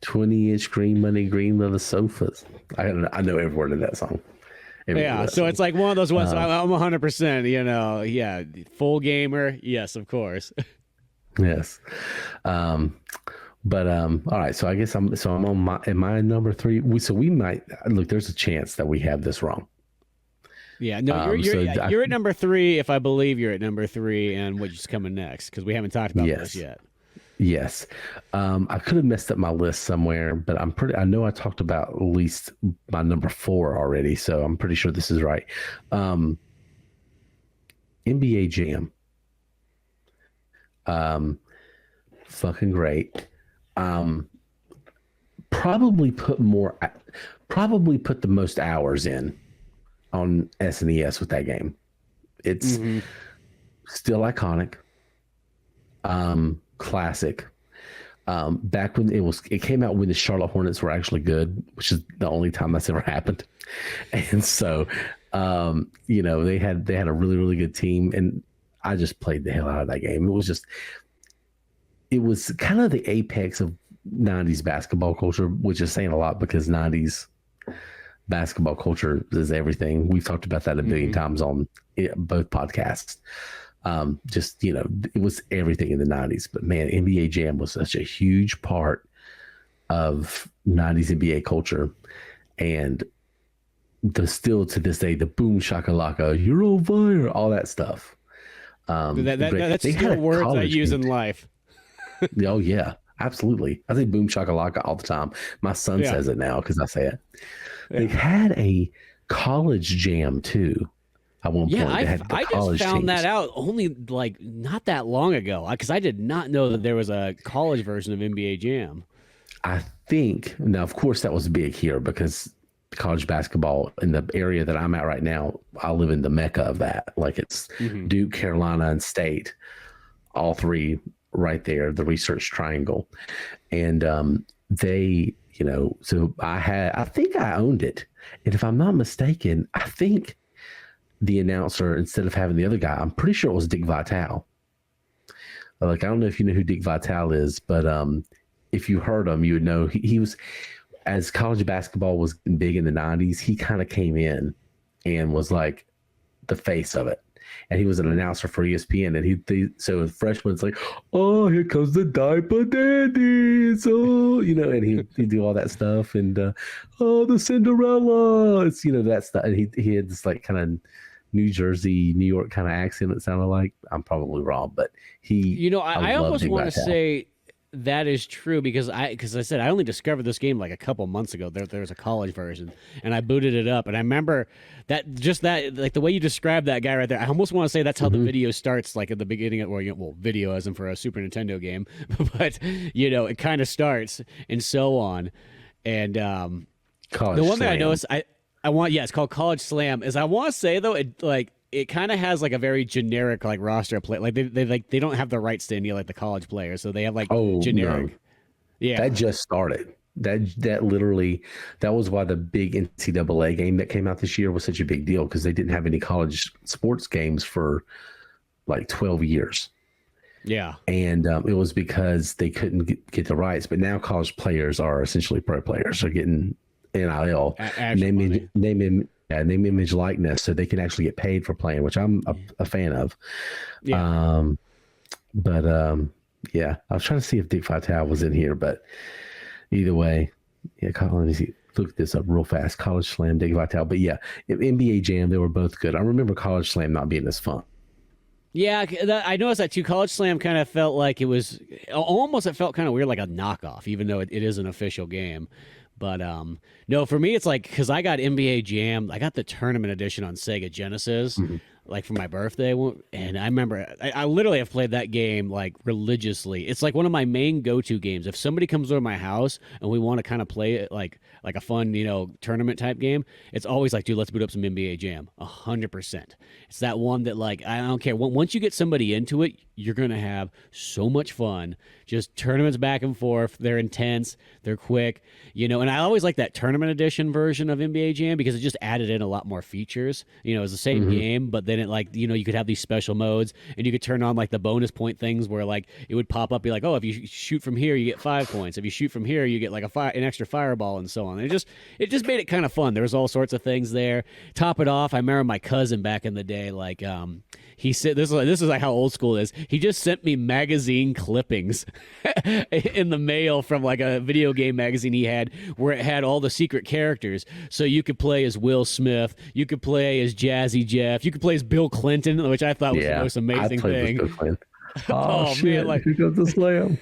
20-inch green money, green leather sofas. I know every word of that song. It's like one of those ones. I'm 100%. Yeah, full gamer. Yes, of course. Yes. But all right. So I guess I'm on my number 3. We might look. There's a chance that we have this wrong. Yeah. No, you're at number 3. If I believe you're at number 3, and what's coming next because we haven't talked about this yet. Yes. I could have messed up my list somewhere, but I know I talked about at least my number 4 already, so I'm pretty sure this is right. NBA Jam. Fucking great. Probably put the most hours in on SNES with that game. It's still iconic. Classic. Back when it came out when the Charlotte Hornets were actually good, which is the only time that's ever happened. And so, they had a really, really good team, and I just played the hell out of that game. It was kind of the apex of 90s basketball culture, which is saying a lot because 90s basketball culture is everything. We've talked about that a billion times on both podcasts. It was everything in the 90s, but man, NBA Jam was such a huge part of 90s NBA culture. And still to this day, the boom shakalaka, you're on fire, all that stuff. That's still words I use in life. Oh yeah, absolutely. I say boom shakalaka all the time. My son says it now because I say it. They had a college jam too. At one point, I just found that out only like not that long ago because I did not know that there was a college version of NBA Jam. I think now, of course, that was big here because college basketball in the area that I'm at right now, I live in the mecca of that. Like it's Duke, Carolina, and State, all three right there, the Research Triangle, and so I think I owned it, and if I'm not mistaken, I think the announcer, instead of having the other guy, I'm pretty sure it was Dick Vitale. Like, I don't know if you know who Dick Vitale is, but if you heard him, you would know he was, as college basketball was big in the 90s, he kind of came in and was like the face of it. And he was an announcer for ESPN. And so freshmen, it's like, oh, here comes the diaper daddy. So, and he'd do all that stuff. And, oh, the Cinderella. It's, that stuff. And he had this like kind of New Jersey, New York kind of accent, it sounded like. I'm probably wrong, but I almost want to say that is true because I said I only discovered this game like a couple months ago. There was a college version, and I booted it up, and I remember that like the way you described that guy right there. I almost want to say that's how the video starts, like at the beginning of video as in for a Super Nintendo game, but it kind of starts and so on. And College the one Slam. that I noticed, Yeah, it's called College Slam. As I want to say though, it kind of has like a very generic like roster of play. Like they don't have the rights to any like the college players, so they have like Oh no, generic. Yeah. that just started. That literally, that was why the big NCAA game that came out this year was such a big deal, because they didn't have any college sports games for like 12 years. Yeah. And it was because they couldn't get the rights. But now college players are essentially pro players. They're getting NIL, name, image, likeness, so they can actually get paid for playing, which I'm a fan of. Yeah. Yeah, I was trying to see if Dick Vitale was in here, but either way, yeah, let me see. Look this up real fast. College Slam, Dick Vitale. But yeah, NBA Jam, they were both good. I remember College Slam not being as fun. Yeah, I noticed that too. College Slam kind of felt like it felt kind of weird, like a knockoff, even though it is an official game. But no, for me, it's like, because I got NBA Jam, I got the tournament edition on Sega Genesis, like for my birthday, and I remember I literally have played that game like religiously. It's like one of my main go-to games. If somebody comes over my house and we want to kind of play it like a fun, tournament type game, it's always like, dude, let's boot up some NBA Jam. 100%. It's that one that, like, I don't care. Once you get somebody into it, you're gonna have so much fun. Just tournaments back and forth. They're intense. They're quick. And I always like that tournament edition version of NBA Jam because it just added in a lot more features. It's the same game, but then it, like, you could have these special modes, and you could turn on like the bonus point things where like it would pop up, be like, oh, if you shoot from here, you get 5 points. If you shoot from here, you get like an extra fireball, and so on. And it just made it kind of fun. There was all sorts of things there. Top it off, I remember my cousin back in the day, like he said, this is like how old school it is. He just sent me magazine clippings in the mail from like a video game magazine he had, where it had all the secret characters. So you could play as Will Smith, you could play as Jazzy Jeff, you could play as Bill Clinton, which I thought was the most amazing thing. Oh shit! Man, like, here goes the slam.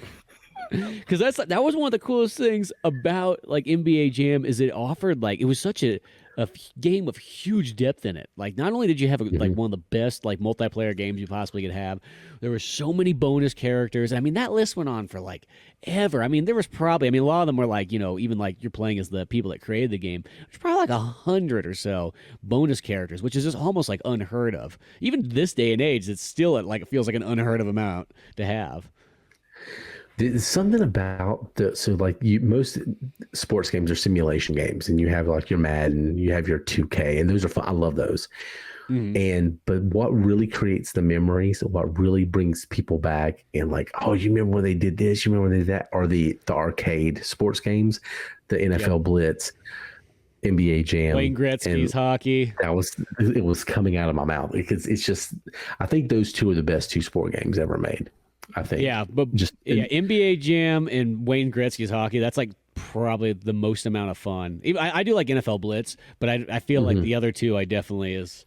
Because that was one of the coolest things about like NBA Jam, is it offered, like, it was such a game with huge depth in it. Like, not only did you have like one of the best like multiplayer games you possibly could have, there were so many bonus characters. I mean, that list went on for like ever. I mean, there was probably, a lot of them were like, even like you're playing as the people that created the game. There's probably like 100 or so bonus characters, which is just almost like unheard of. Even this day and age, it's still like, it feels like an unheard of amount to have. There's something about most sports games are simulation games, and you have like your Madden, you have your 2K, and those are fun. I love those. But what really creates the memories, what really brings people back, and like, oh, you remember when they did this, you remember when they did that, are the arcade sports games, the NFL Blitz, NBA Jam, Wayne Gretzky's hockey. It was coming out of my mouth because it's just, I think those two are the best two sport games ever made. I think. Yeah, but NBA Jam and Wayne Gretzky's hockey, that's like probably the most amount of fun. I do like NFL Blitz, but I feel like the other two, I definitely is.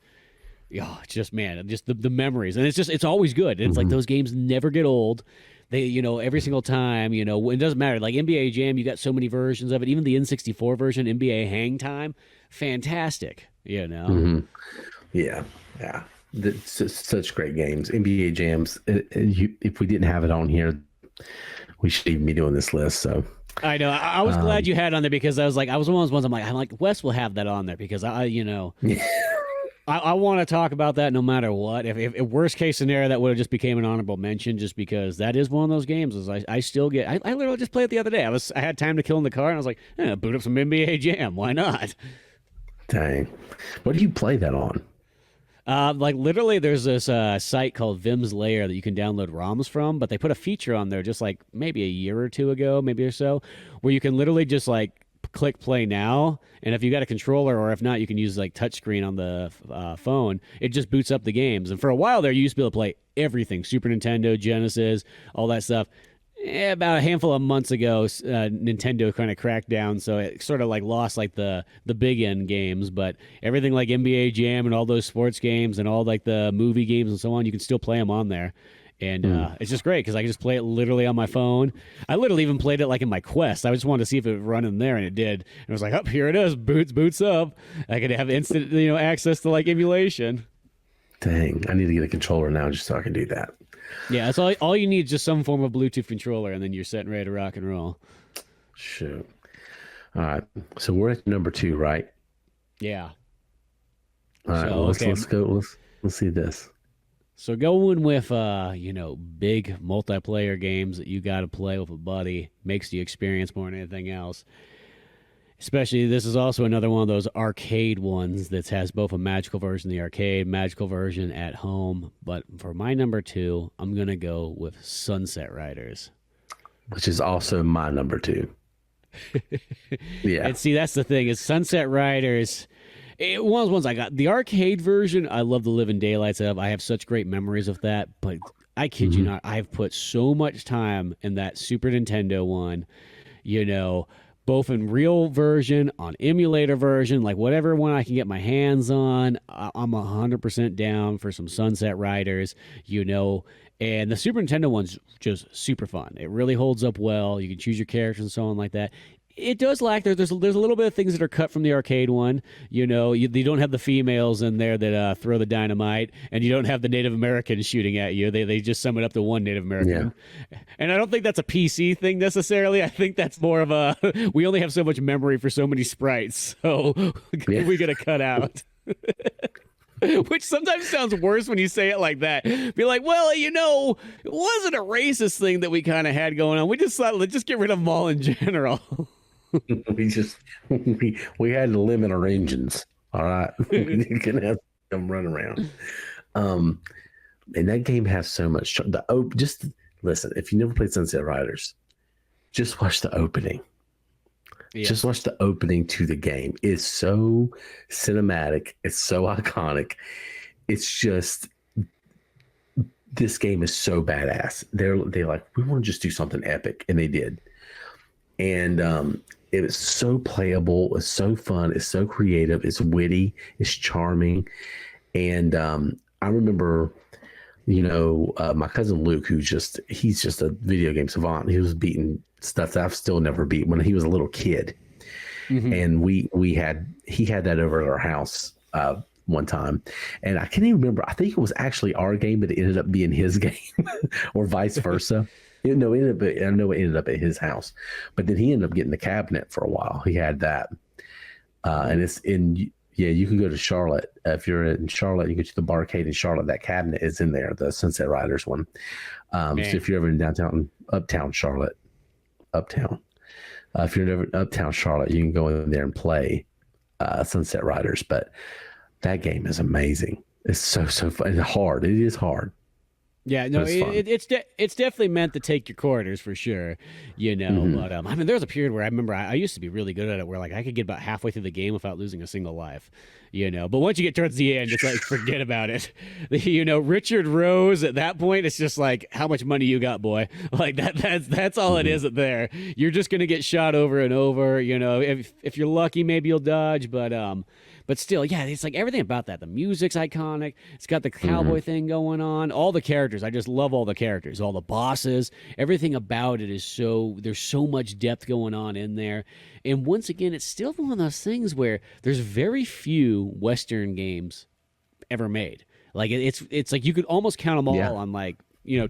Just the memories, and it's always good. It's like those games never get old. They, every single time, it doesn't matter. Like NBA Jam, you got so many versions of it. Even the N64 version, NBA Hang Time, fantastic. Yeah. Such great games. NBA Jams. If we didn't have it on here, we should even be doing this list. So I know. I was glad you had it on there, because I was one of those ones. I'm like Wes will have that on there, because I want to talk about that no matter what. If worst case scenario, that would have just became an honorable mention, just because that is one of those games. I still get. I literally just played it the other day. I had time to kill in the car, and I was like, boot up some NBA Jam. Why not? Dang. What do you play that on? Like literally, there's this site called Vim's Lair that you can download ROMs from, but they put a feature on there just like maybe a year or two ago, maybe or so, where you can literally just like click play now, and if you got a controller, or if not, you can use like touchscreen on the phone. It just boots up the games. And for a while there, you used to be able to play everything: Super Nintendo, Genesis, all that stuff. About a handful of months ago, Nintendo kind of cracked down, so it sort of like lost like the big end games, but everything like NBA Jam and all those sports games and all like the movie games and so on, you can still play them on there. And it's just great because I can just play it literally on my phone. I literally even played it like in my Quest. I just wanted to see if it would run in there, and it did. And I was like, here it is, boots up. I could have instant access to like emulation. Dang, I need to get a controller now just so I can do that. Yeah, that's all you need is just some form of Bluetooth controller, and then you're set and ready to rock and roll. Shoot. All right. So we're at number 2, right? Yeah. All right, well, So okay. let's go. Let's see this. So going with big multiplayer games that you got to play with a buddy makes the experience more than anything else. Especially, this is also another one of those arcade ones that has both a magical version in the arcade, magical version at home. But for my number two, I'm gonna go with Sunset Riders. Which is also my number two. Yeah. And see, that's the thing is Sunset Riders. One of those ones I got the arcade version. I love the living daylights of. I have such great memories of that. But I kid you not, I've put so much time in that Super Nintendo one. You know, both in real version, on emulator version, like whatever one I can get my hands on. I'm 100% down for some Sunset Riders. You know. And the Super Nintendo one's just super fun. It really holds up well. You can choose your characters and so on like that. It does lack there's a little bit of things that are cut from the arcade one. You know, you don't have the females in there that throw the dynamite, and you don't have the Native Americans shooting at you. They just sum it up to one Native American. Yeah. And I don't think that's a PC thing necessarily. I think that's more of a we only have so much memory for so many sprites, so we got to cut out. Which sometimes sounds worse when you say it like that. Be like, well, you know, it wasn't a racist thing that we kind of had going on. We just thought, let's just get rid of them all in general. we had to limit our engines. All right, we can have them run around. And that game has so much. Just listen. If you never played Sunset Riders, just watch the opening. Yeah. Just watch the opening to the game. It's so cinematic. It's so iconic. It's just this game is so badass. They're like, we want to just do something epic, and they did. And it was so playable. It's so fun. It's so creative. It's witty. It's charming. And I remember, my cousin Luke, he's just a video game savant. He was beating stuff that I've still never beat when he was a little kid. Mm-hmm. And he had that over at our house one time, and I can't even remember. I think it was actually our game, but it ended up being his game, or vice versa. I know it ended up at his house, but then he ended up getting the cabinet for a while. He had that, and it's in. Yeah, you can go to Charlotte. If you're in Charlotte, you can go to the barcade in Charlotte. That cabinet is in there, the Sunset Riders one. So if you're ever in uptown Charlotte, if you're ever in uptown Charlotte, you can go in there and play Sunset Riders. But that game is amazing. It's so fun. It's hard. It is hard. Yeah, no, it's definitely meant to take your quarters for sure, Mm-hmm. But I mean, there was a period where I remember I used to be really good at it, where like I could get about halfway through the game without losing a single life, But once you get towards the end, it's like forget about it. Richard Rose at that point, it's just like how much money you got, boy. Like that's all it is there. You're just gonna get shot over and over. If you're lucky, maybe you'll dodge, but still, yeah, it's like everything about that. The music's iconic. It's got the cowboy thing going on. All the characters. I just love all the characters. All the bosses. Everything about it is there's so much depth going on in there. And once again, it's still one of those things where there's very few Western games ever made. Like it's like you could almost count them all on like,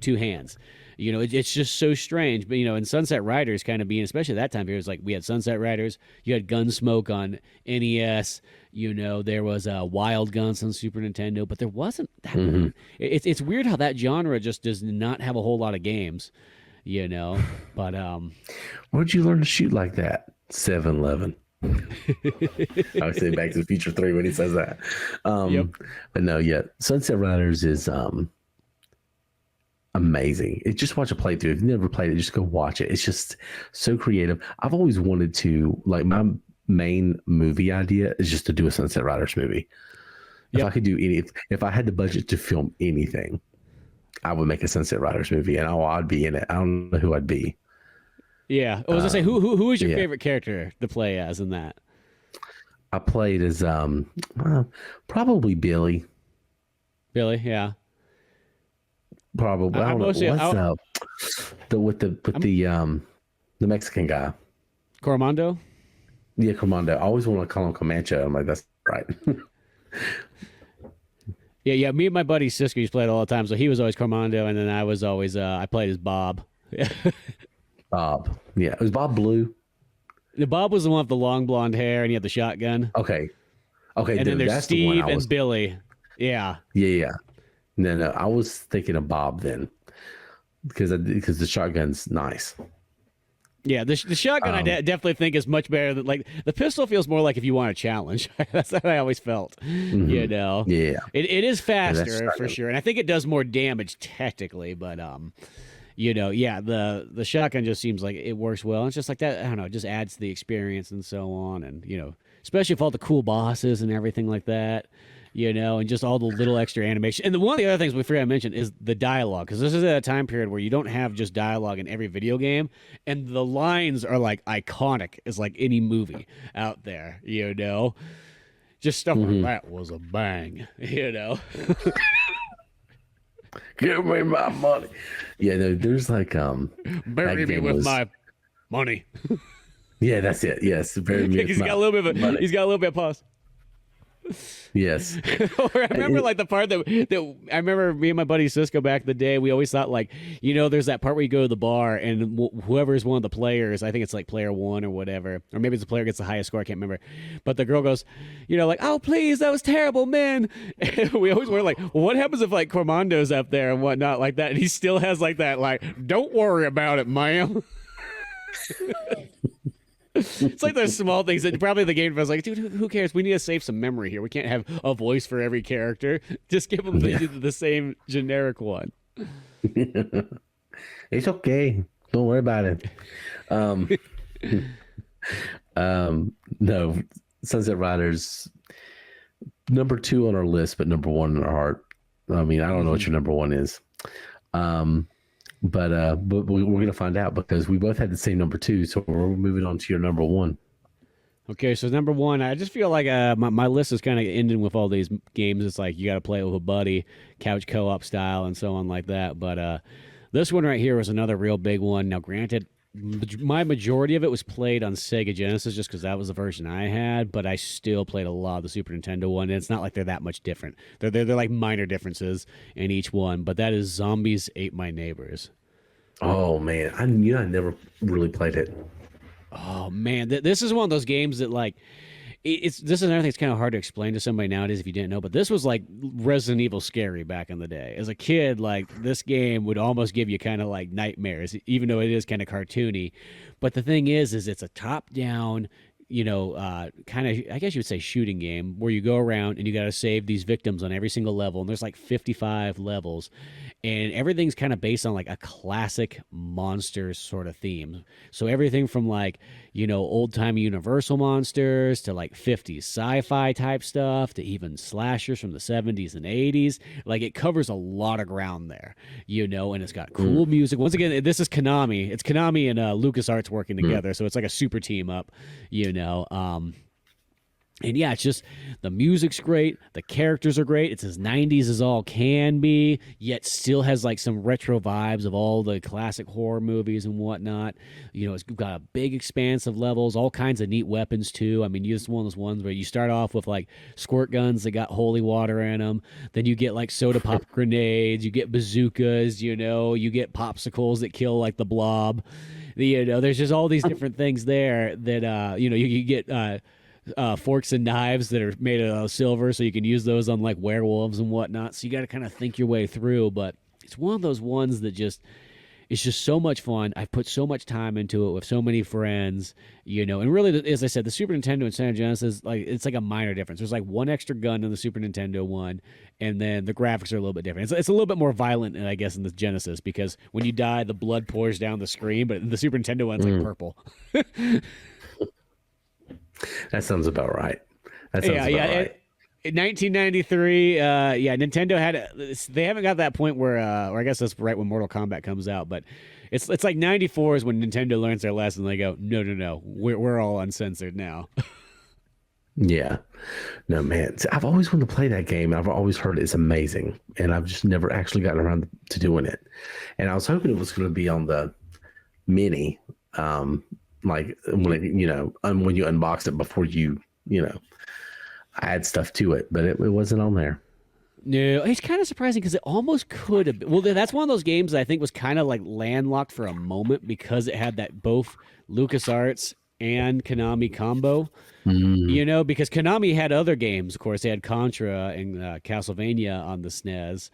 two hands. It's just so strange. But, and Sunset Riders kind of being, especially that time period, it was like we had Sunset Riders, you had Gunsmoke on NES, there was Wild Guns on Super Nintendo, but there wasn't that many. It's weird how that genre just does not have a whole lot of games, but where'd you learn to shoot like that? 7-Eleven. I would say Back to the Future 3 when he says that. But no, Sunset Riders is amazing. Just watch a playthrough. If you've never played it, just go watch it. It's just so creative. I've always wanted to, like, my main movie idea is just to do a Sunset Riders movie. If I could do if I had the budget to film anything, I would make a Sunset Riders movie, and I'd be in it. I don't know who I'd be. Yeah, I was gonna say, who is your favorite character to play as in that? I played as probably Billy. Billy, yeah. Probably. I don't know. What's the Mexican guy? Coromando? Yeah, Coromando. I always want to call him Comanche. I'm like, that's right. Yeah. Me and my buddy Sisker used to play it all the time. So he was always Coromando, and then I was always I played as Bob. Bob. Yeah. Was Bob blue? The Bob was the one with the long blonde hair, and he had the shotgun. Okay. Okay, And then there's that's the one Steve I was. and Billy. Yeah. Yeah, yeah. No, I was thinking of Bob then because the shotgun's nice. Yeah, the shotgun definitely think is much better than like the pistol feels more like if you want a challenge. That's what I always felt. You know, Yeah, it is yeah, that's faster for shotgun. sure, and I think it does more damage technically. But you know, yeah, the shotgun just seems like it works well. It's just like that. I don't know, it just adds to the experience and so on, and you know, especially with all the cool bosses and everything like that. You know, and just all the little extra animation. And one of the other things we forgot to mention is the dialogue, because this is at a time period where you don't have just dialogue in every video game, and the lines are like iconic as like any movie out there. You know, just stuff like that was a bang. You know, Give me my money. Yeah, no, there's like bury that me game with was. my money. Yeah, that's it. Yes, very He's got a little bit of a, money. he's got a little bit of pause. Yes. Or I remember like the part that I remember me and my buddy Cisco back in the day, we always thought like, you know, there's that part where you go to the bar and whoever is one of the players, I think it's like player one or whatever, or maybe it's the player gets the highest score, I can't remember. But the girl goes, you know, like, oh, please, that was terrible, man. And we always were like, well, what happens if like Cormando's up there and whatnot like that? And he still has like that, like, don't worry about it, ma'am. It's like those small things that probably the game was like, dude, who cares? We need to save some memory here. We can't have a voice for every character. Just give them the same generic one. It's okay. Don't worry about it. No, Sunset Riders number 2 on our list, but number 1 in our heart. I mean, I don't know what your number 1 is. But we're gonna find out because we both had the same number 2, so we're moving on to your number 1. Okay, so number 1, I just feel like my list is kind of ending with all these games. It's like you got to play it with a buddy, couch co-op style, and so on like that. But this one right here was another real big one. Now, granted, my majority of it was played on Sega Genesis just because that was the version I had, but I still played a lot of the Super Nintendo one, and it's not like they're that much different. They're like minor differences in each one, but that is Zombies Ate My Neighbors. Oh man, I never really played it. Oh man, this is one of those games that like this is another thing that's kind of hard to explain to somebody nowadays if you didn't know, but this was like Resident Evil scary back in the day. As a kid, like this game would almost give you kind of like nightmares, even though it is kind of cartoony. But the thing is it's a top-down, you know, kind of, I guess you would say shooting game where you go around and you got to save these victims on every single level. And there's like 55 levels and everything's kind of based on like a classic monsters sort of theme. So everything from like, you know, old time Universal monsters to like 50s sci-fi type stuff to even slashers from the 70s and 80s. Like it covers a lot of ground there, you know, and it's got cool music. Once again, this is Konami. It's Konami and LucasArts working together. So it's like a super team up, you know. And yeah, it's just the music's great, the characters are great. It's as 90s as all can be, yet still has like some retro vibes of all the classic horror movies and whatnot. You know, it's got a big expanse of levels, all kinds of neat weapons too. I mean, it's one of those ones where you start off with like squirt guns that got holy water in them. Then you get like soda pop grenades, you get bazookas, you know, you get popsicles that kill like the blob. You know, there's just all these different things there that, you know, you get forks and knives that are made of silver, so you can use those on like werewolves and whatnot. So you got to kind of think your way through, but it's one of those ones that just it's just so much fun. I've put so much time into it with so many friends, you know. And really, as I said, the Super Nintendo and Sega Genesis, like it's like a minor difference. There's like one extra gun in the Super Nintendo one, and then the graphics are a little bit different. It's a little bit more violent, I guess, in the Genesis because when you die, the blood pours down the screen. But the Super Nintendo one's like purple. That sounds about right. That sounds about right. In 1993, Nintendo they haven't got that point where, or I guess that's right when Mortal Kombat comes out, but it's like 94 is when Nintendo learns their lesson. They go, no, we're all uncensored now. Yeah, no man, I've always wanted to play that game. I've always heard it's amazing, and I've just never actually gotten around to doing it. And I was hoping it was going to be on the mini, like when when you unboxed it before you add stuff to it, but it wasn't on there. No, it's kind of surprising because it almost could have been. Well, that's one of those games that I think was kind of like landlocked for a moment because it had that both LucasArts and Konami combo. Mm. You know, because Konami had other games. Of course, they had Contra and Castlevania on the SNES.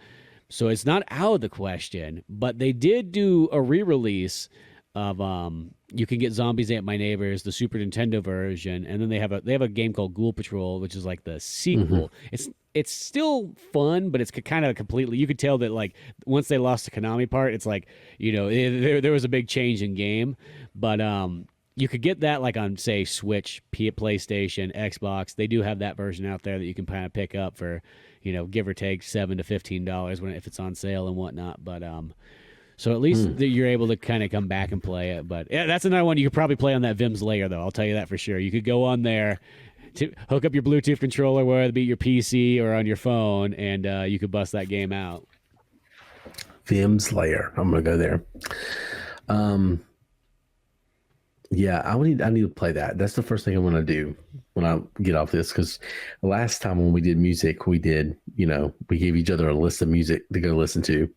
So it's not out of the question, but they did do a re-release of you can get Zombies Ate My Neighbors, the Super Nintendo version, and then they have a game called Ghoul Patrol, which is like the sequel. It's still fun, but it's kind of completely. You could tell that like once they lost the Konami part, it's like there was a big change in game, but you could get that like on say Switch, PlayStation, Xbox. They do have that version out there that you can kind of pick up for give or take $7 to $15 if it's on sale and whatnot. But so at least you're able to kind of come back and play it. But yeah, that's another one you could probably play on that Vim's Lair, though. I'll tell you that for sure. You could go on there, hook up your Bluetooth controller, whether it be your PC or on your phone, and you could bust that game out. Vim's Lair. I'm gonna go there. Yeah, I need to play that. That's the first thing I'm gonna do when I get off this. Because last time when we did music, we did we gave each other a list of music to go listen to.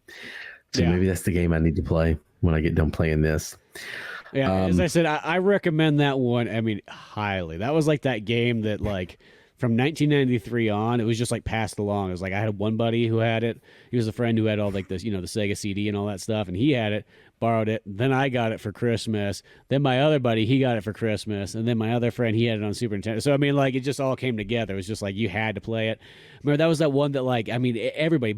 So maybe that's the game I need to play when I get done playing this. Yeah, as I said, I recommend that one. I mean, highly. That was like that game that like from 1993 on, it was just like passed along. It was like I had one buddy who had it. He was a friend who had all like this, the Sega CD and all that stuff, and he had it, borrowed it. Then I got it for Christmas. Then my other buddy, he got it for Christmas, and then my other friend, he had it on Super Nintendo. So I mean, like it just all came together. It was just like you had to play it. Remember that was that one that like I mean everybody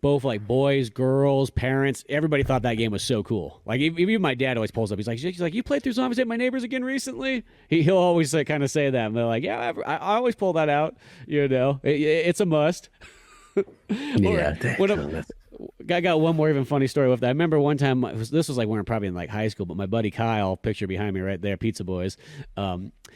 both like boys, girls, parents, everybody thought that game was so cool. Like even my dad always pulls up. He's like, you played through Zombies Ate My Neighbors again recently? He'll always kind of say that. And they're like, yeah, I always pull that out. It's a must. Yeah. I got one more even funny story with that. I remember one time, this was like when we were probably in like high school, but my buddy Kyle, picture behind me right there, Pizza Boys,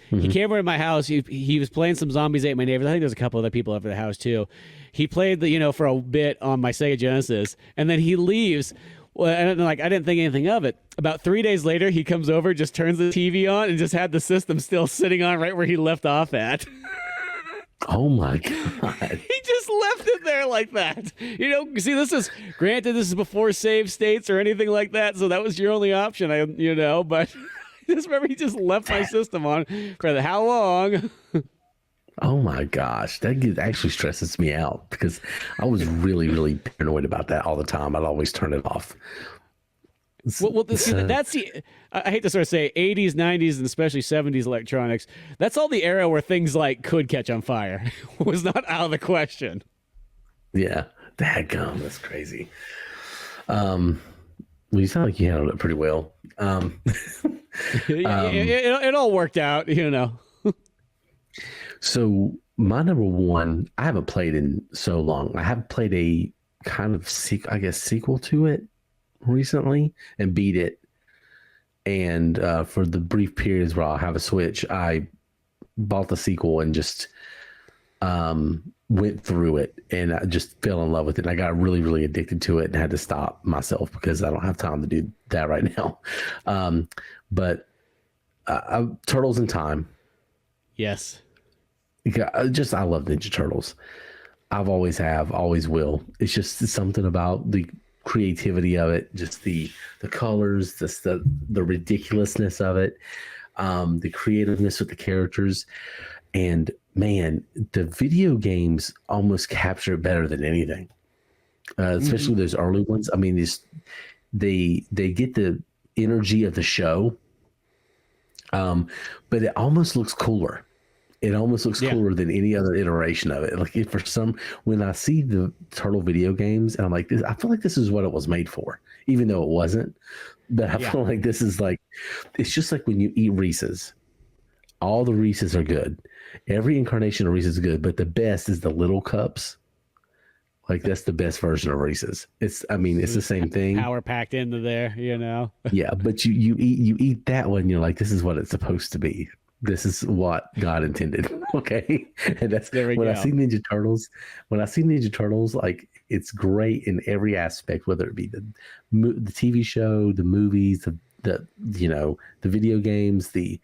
he came over to my house. He was playing some Zombies Ate My Neighbors. I think there's a couple other people over the house too. He played for a bit on my Sega Genesis, and then he leaves. Well, and I didn't think anything of it. About 3 days later, he comes over, just turns the TV on, and just had the system still sitting on right where he left off at. Oh my God. He just left it there like that. See, this is before save states or anything like that, so that was your only option, but I just remember he just left my system on for how long? Oh my gosh, that actually stresses me out because I was really, really paranoid about that all the time. I'd always turn it off. Well, that's I hate to sort of say 80s, 90s, and especially 70s electronics. That's all the era where things like could catch on fire. Was not out of the question. Yeah, dadgum, that's crazy. Well, you sound like you handled it pretty well. It all worked out, So my number one, I haven't played in so long. I have played a kind of sequel to it recently and beat it. And for the brief periods where I'll have a Switch, I bought the sequel and just went through it, and I just fell in love with it. And I got really, really addicted to it and had to stop myself because I don't have time to do that right now. But Turtles in Time. Yes. I love Ninja Turtles. I've always have, always will. It's just something about the creativity of it, just the colors, just the ridiculousness of it, the creativeness with the characters. And man, the video games almost capture it better than anything, especially those early ones. I mean, they get the energy of the show, but it almost looks cooler. It almost looks cooler than any other iteration of it. Like when I see the Turtle video games, and I'm like, I feel like this is what it was made for, even though it wasn't. But I feel like this is like, it's just like when you eat Reese's. All the Reese's are good. Every incarnation of Reese's is good, but the best is the little cups. Like that's the best version of Reese's. It's the same thing. Power packed into there, Yeah, but you eat that one, you're like, this is what it's supposed to be. This is what God intended. Okay. And that's when I see Ninja Turtles, like it's great in every aspect, whether it be the TV show, the movies, the video games, the,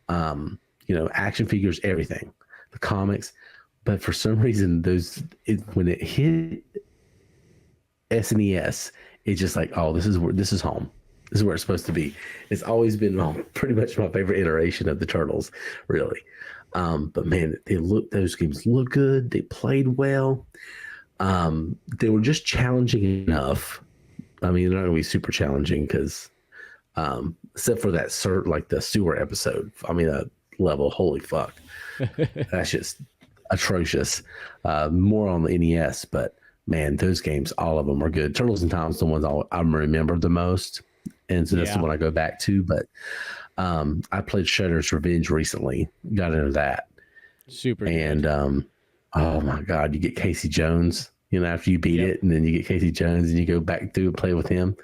action figures, everything, the comics. But for some reason, when it hit SNES, it's just like, oh, this is home. is where it's supposed to be. It's always been pretty much my favorite iteration of the Turtles, really. But man, those games look good. They played well. They were just challenging enough. I mean, they're not going to be super challenging because, except for that like the sewer episode. I mean, that level, holy fuck, that's just atrocious. More on the NES, but man, those games, all of them are good. Turtles in Time's the ones I remember the most, and so that's the one I go back to. But I played Shredder's Revenge recently. Got into that. Super. And oh my god, you get Casey Jones. You know, after you beat it, and then you get Casey Jones, and you go back through and play with him.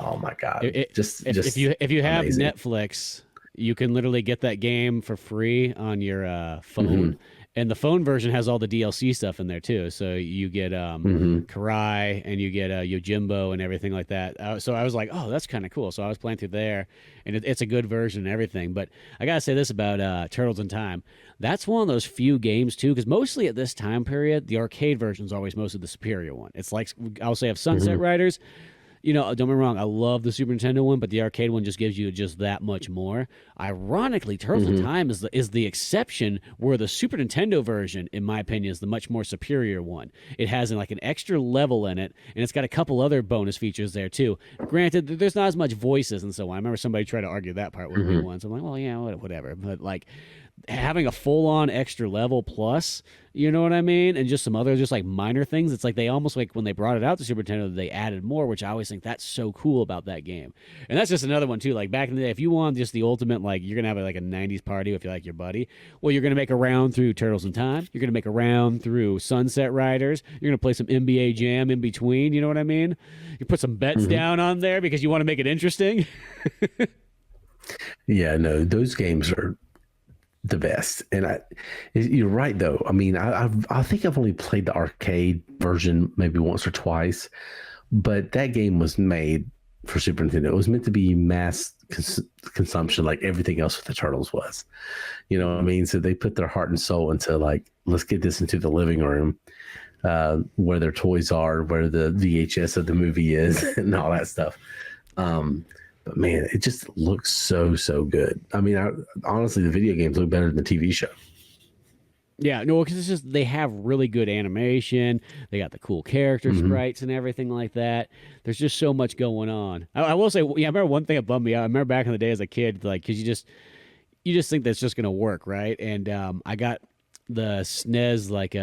Oh my god! If you have amazing. Netflix, you can literally get that game for free on your phone. And the phone version has all the DLC stuff in there too. So you get Karai and you get Yojimbo and everything like that. So I was like, oh, that's kind of cool. So I was playing through there, and it's a good version and everything. But I gotta say this about Turtles in Time. That's one of those few games too, because mostly at this time period, the arcade version is always mostly the superior one. It's like I'll say of Sunset Riders. You know, don't get me wrong, I love the Super Nintendo one, but the arcade one just gives you just that much more. Ironically, Turtles in Time is the exception, where the Super Nintendo version, in my opinion, is the much more superior one. It has like an extra level in it, and it's got a couple other bonus features there too. Granted, there's not as much voices and so on. I remember somebody tried to argue that part with me once. I'm like, well, yeah, whatever. But like, having a full-on extra level plus, you know what I mean, and just some other just like minor things, it's like they almost, like when they brought it out to Super Nintendo, they added more, which I always think that's so cool about that game. And that's just another one too, like back in the day, if you want just the ultimate, like you're gonna have like a 90s party with like your buddy, well, you're gonna make a round through Turtles in Time, you're gonna make a round through Sunset Riders, you're gonna play some NBA Jam in between, you know what I mean, you put some bets down on there because you want to make it interesting. Yeah, no, those games are the best. And you're right though. I mean, I think I've only played the arcade version maybe once or twice, but that game was made for Super Nintendo. It was meant to be mass consumption, like everything else with the Turtles was. You know what I mean? So they put their heart and soul into like, let's get this into the living room, where their toys are, where the VHS of the movie is, and all that stuff. But man, it just looks so good. I mean, honestly, the video games look better than the TV show. Yeah, no, because it's just they have really good animation. They got the cool character sprites and everything like that. There's just so much going on. I will say, yeah, I remember one thing that bummed me out. I remember back in the day as a kid, like, because you just think that's just gonna work, right? And I got the SNES like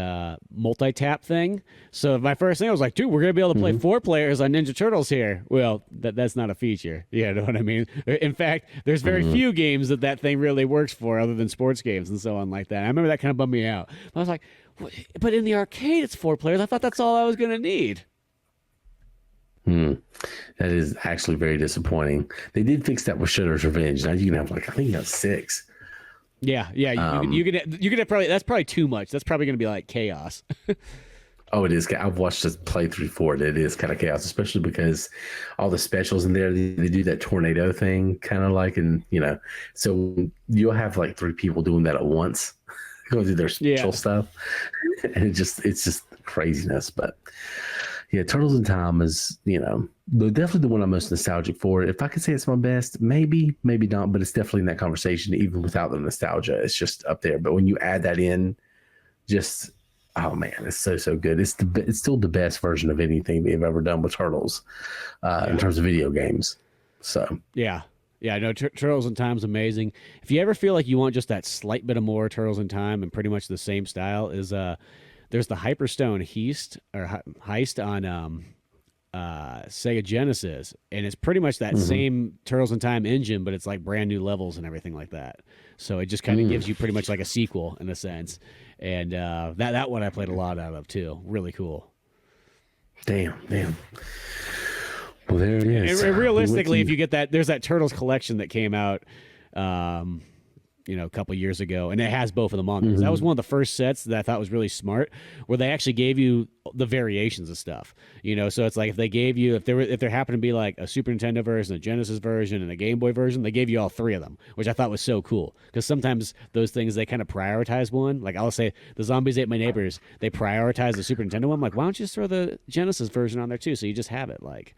multi-tap thing. So my first thing I was like, dude, we're gonna be able to play 4 players on Ninja Turtles here. Well, that's not a feature. You know what I mean? In fact, there's very few games that thing really works for, other than sports games and so on like that. I remember that kind of bummed me out. I was like, but in the arcade it's 4 players. I thought that's all I was gonna need. That is actually very disappointing. They did fix that with Shredder's Revenge. Now you can have like, I think you have 6. Yeah. You could have probably, that's probably too much. That's probably going to be like chaos. Oh, it is. I've watched this playthrough for it. It is kind of chaos, especially because all the specials in there, they do that tornado thing, kind of like, and you know, so you'll have like 3 people doing that at once, going through their special stuff, and it's just craziness. But yeah, Turtles in Time is, you know, definitely the one I'm most nostalgic for. If I could say it's my best, maybe not, but it's definitely in that conversation. Even without the nostalgia, it's just up there. But when you add that in, just oh man, it's so good. It's still the best version of anything they've ever done with Turtles in terms of video games. So yeah, no, Turtles in Time's amazing. If you ever feel like you want just that slight bit of more Turtles in Time and pretty much the same style, is there's the Hyperstone Heist on Sega Genesis, and it's pretty much that same Turtles in Time engine, but it's like brand new levels and everything like that. So it just kind of gives you pretty much like a sequel in a sense. And that one I played a lot out of too. Really cool. Damn. Well, there it is. And realistically, if you get that, there's that Turtles collection that came out, a couple years ago, and it has both of them on there. That was one of the first sets that I thought was really smart, where they actually gave you the variations of stuff. You know, so it's like if they gave you, if there happened to be like a Super Nintendo version, a Genesis version, and a Game Boy version, they gave you all 3 of them, which I thought was so cool. Because sometimes those things, they kind of prioritize one. Like I'll say the Zombies Ate My Neighbors, they prioritize the Super Nintendo one. I'm like, why don't you just throw the Genesis version on there too, so you just have it like.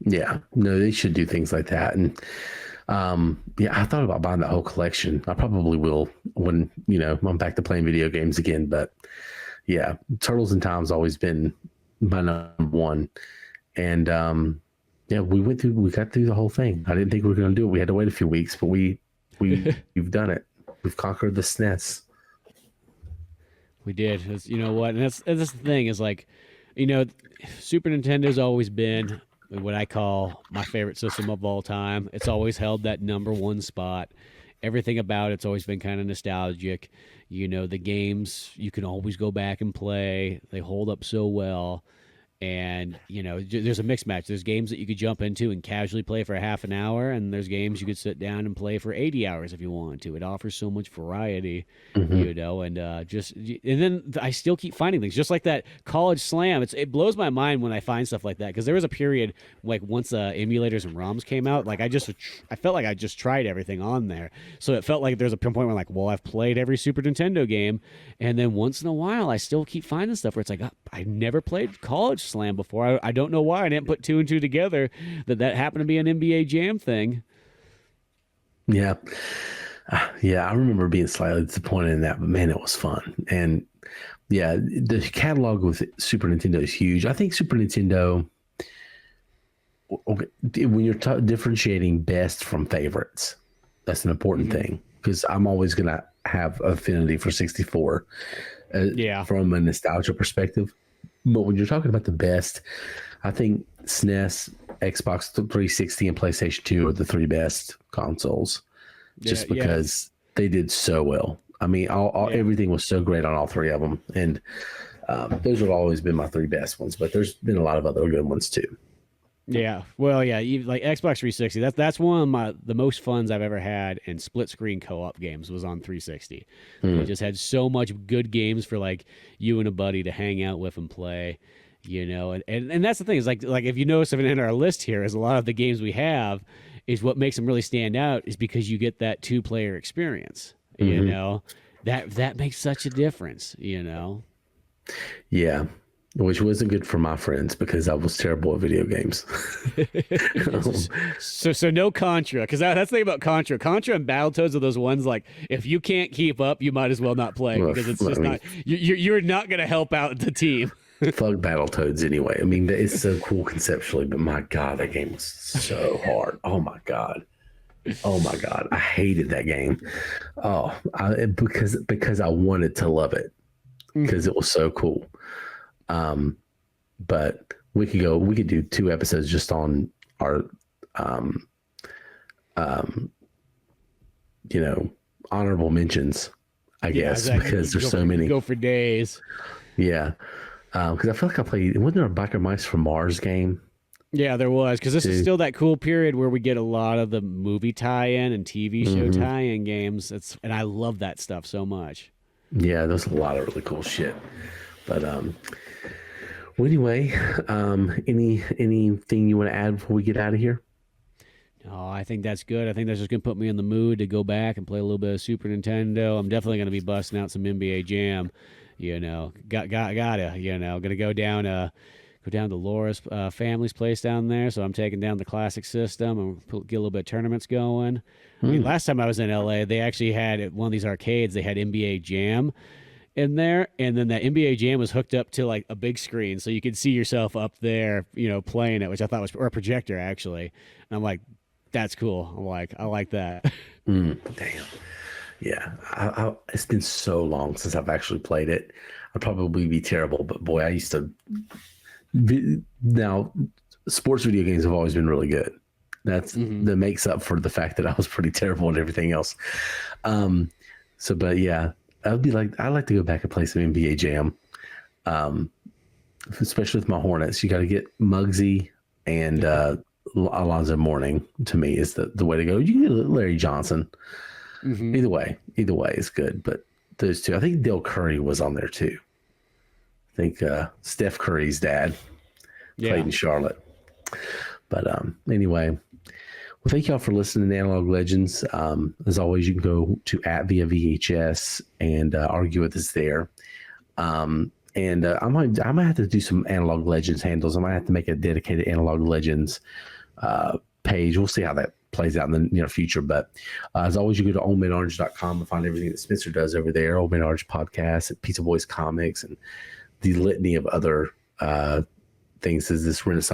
Yeah, no, they should do things like that. And yeah, I thought about buying the whole collection. I probably will when, I'm back to playing video games again. But yeah, Turtles in Time's always been my number one. And yeah, we got through the whole thing. I didn't think we were going to do it. We had to wait a few weeks, but we've done it. We've conquered the SNES. We did. You know what? And that's the thing is like, Super Nintendo's always been what I call my favorite system of all time. It's always held that number one spot. Everything about it's always been kind of nostalgic. The games you can always go back and play. They hold up so well. And, there's a mixed match. There's games that you could jump into and casually play for a half an hour, and there's games you could sit down and play for 80 hours if you want to. It offers so much variety, and then I still keep finding things. Just like that College Slam, it blows my mind when I find stuff like that, because there was a period, like once emulators and ROMs came out, like I felt like I just tried everything on there. So it felt like there's a point where I'm like, well, I've played every Super Nintendo game, and then once in a while, I still keep finding stuff where it's like, I never played College Slam before. I don't know why I didn't put two and two together that happened to be an NBA Jam thing. Yeah. Yeah, I remember being slightly disappointed in that, but man, it was fun. And yeah, the catalog with Super Nintendo is huge. I think Super Nintendo, when you're differentiating best from favorites, that's an important thing, because I'm always going to have affinity for 64 from a nostalgia perspective. But when you're talking about the best, I think SNES, Xbox 360, and PlayStation 2 are the three best consoles, just because they did so well. I mean, everything was so great on all three of them, and those have always been my three best ones. But there's been a lot of other good ones too. Yeah, well, yeah, like Xbox 360. That's one of the most funs I've ever had in split screen co-op games was on 360. It just had so much good games for like you and a buddy to hang out with and play, and that's the thing is like if you notice in our list here is a lot of the games we have is what makes them really stand out is because you get that 2-player experience. That makes such a difference. Yeah. Which wasn't good for my friends because I was terrible at video games. So no Contra, because that's the thing about Contra. Contra and Battletoads are those ones like if you can't keep up, you might as well not play because it's just not you're not going to help out the team. Fuck Battletoads anyway. I mean, it's so cool conceptually, but my God, that game was so hard. Oh my God, I hated that game. Because I wanted to love it because it was so cool. But we could do 2 episodes just on our, honorable mentions, I guess, exactly. Because there's so many. Go for days. Yeah. Because I feel like I played, wasn't there a Biker Mice from Mars game? Yeah, there was, because this is still that cool period where we get a lot of the movie tie-in and TV show tie-in games. And I love that stuff so much. Yeah, there's a lot of really cool shit. But well, anyway, anything you want to add before we get out of here? No, I think that's good. I think that's just going to put me in the mood to go back and play a little bit of Super Nintendo. I'm definitely going to be busting out some NBA Jam. Gotta. Going to go down to Laura's family's place down there. So I'm taking down the classic system and get a little bit of tournaments going. I mean, last time I was in LA, they actually had at one of these arcades. They had NBA Jam in there, and then that NBA Jam was hooked up to like a big screen, so you could see yourself up there, playing it, which I thought was, or a projector actually. And I'm like, that's cool. I'm like, I like that. Damn. Yeah, it's been so long since I've actually played it. I'd probably be terrible, but boy, I used to. Now, sports video games have always been really good. That makes up for the fact that I was pretty terrible at everything else. But yeah. I'd like to go back and play some NBA Jam, especially with my Hornets. You got to get Muggsy and Alonzo Mourning. To me, is the way to go. You can get Larry Johnson. Either way is good. But those two, I think Dale Curry was on there too. I think Steph Curry's dad played in Charlotte. But anyway. Well, thank y'all for listening to Analog Legends. As always, you can go to @ViaVHS and argue with us there. And I might have to do some Analog Legends handles. I might have to make a dedicated Analog Legends page. We'll see how that plays out in the near future. But as always, you go to oldmanorange.com and find everything that Spencer does over there. Old Man Orange podcast, Pizza Boys comics, and the litany of other things as this Renaissance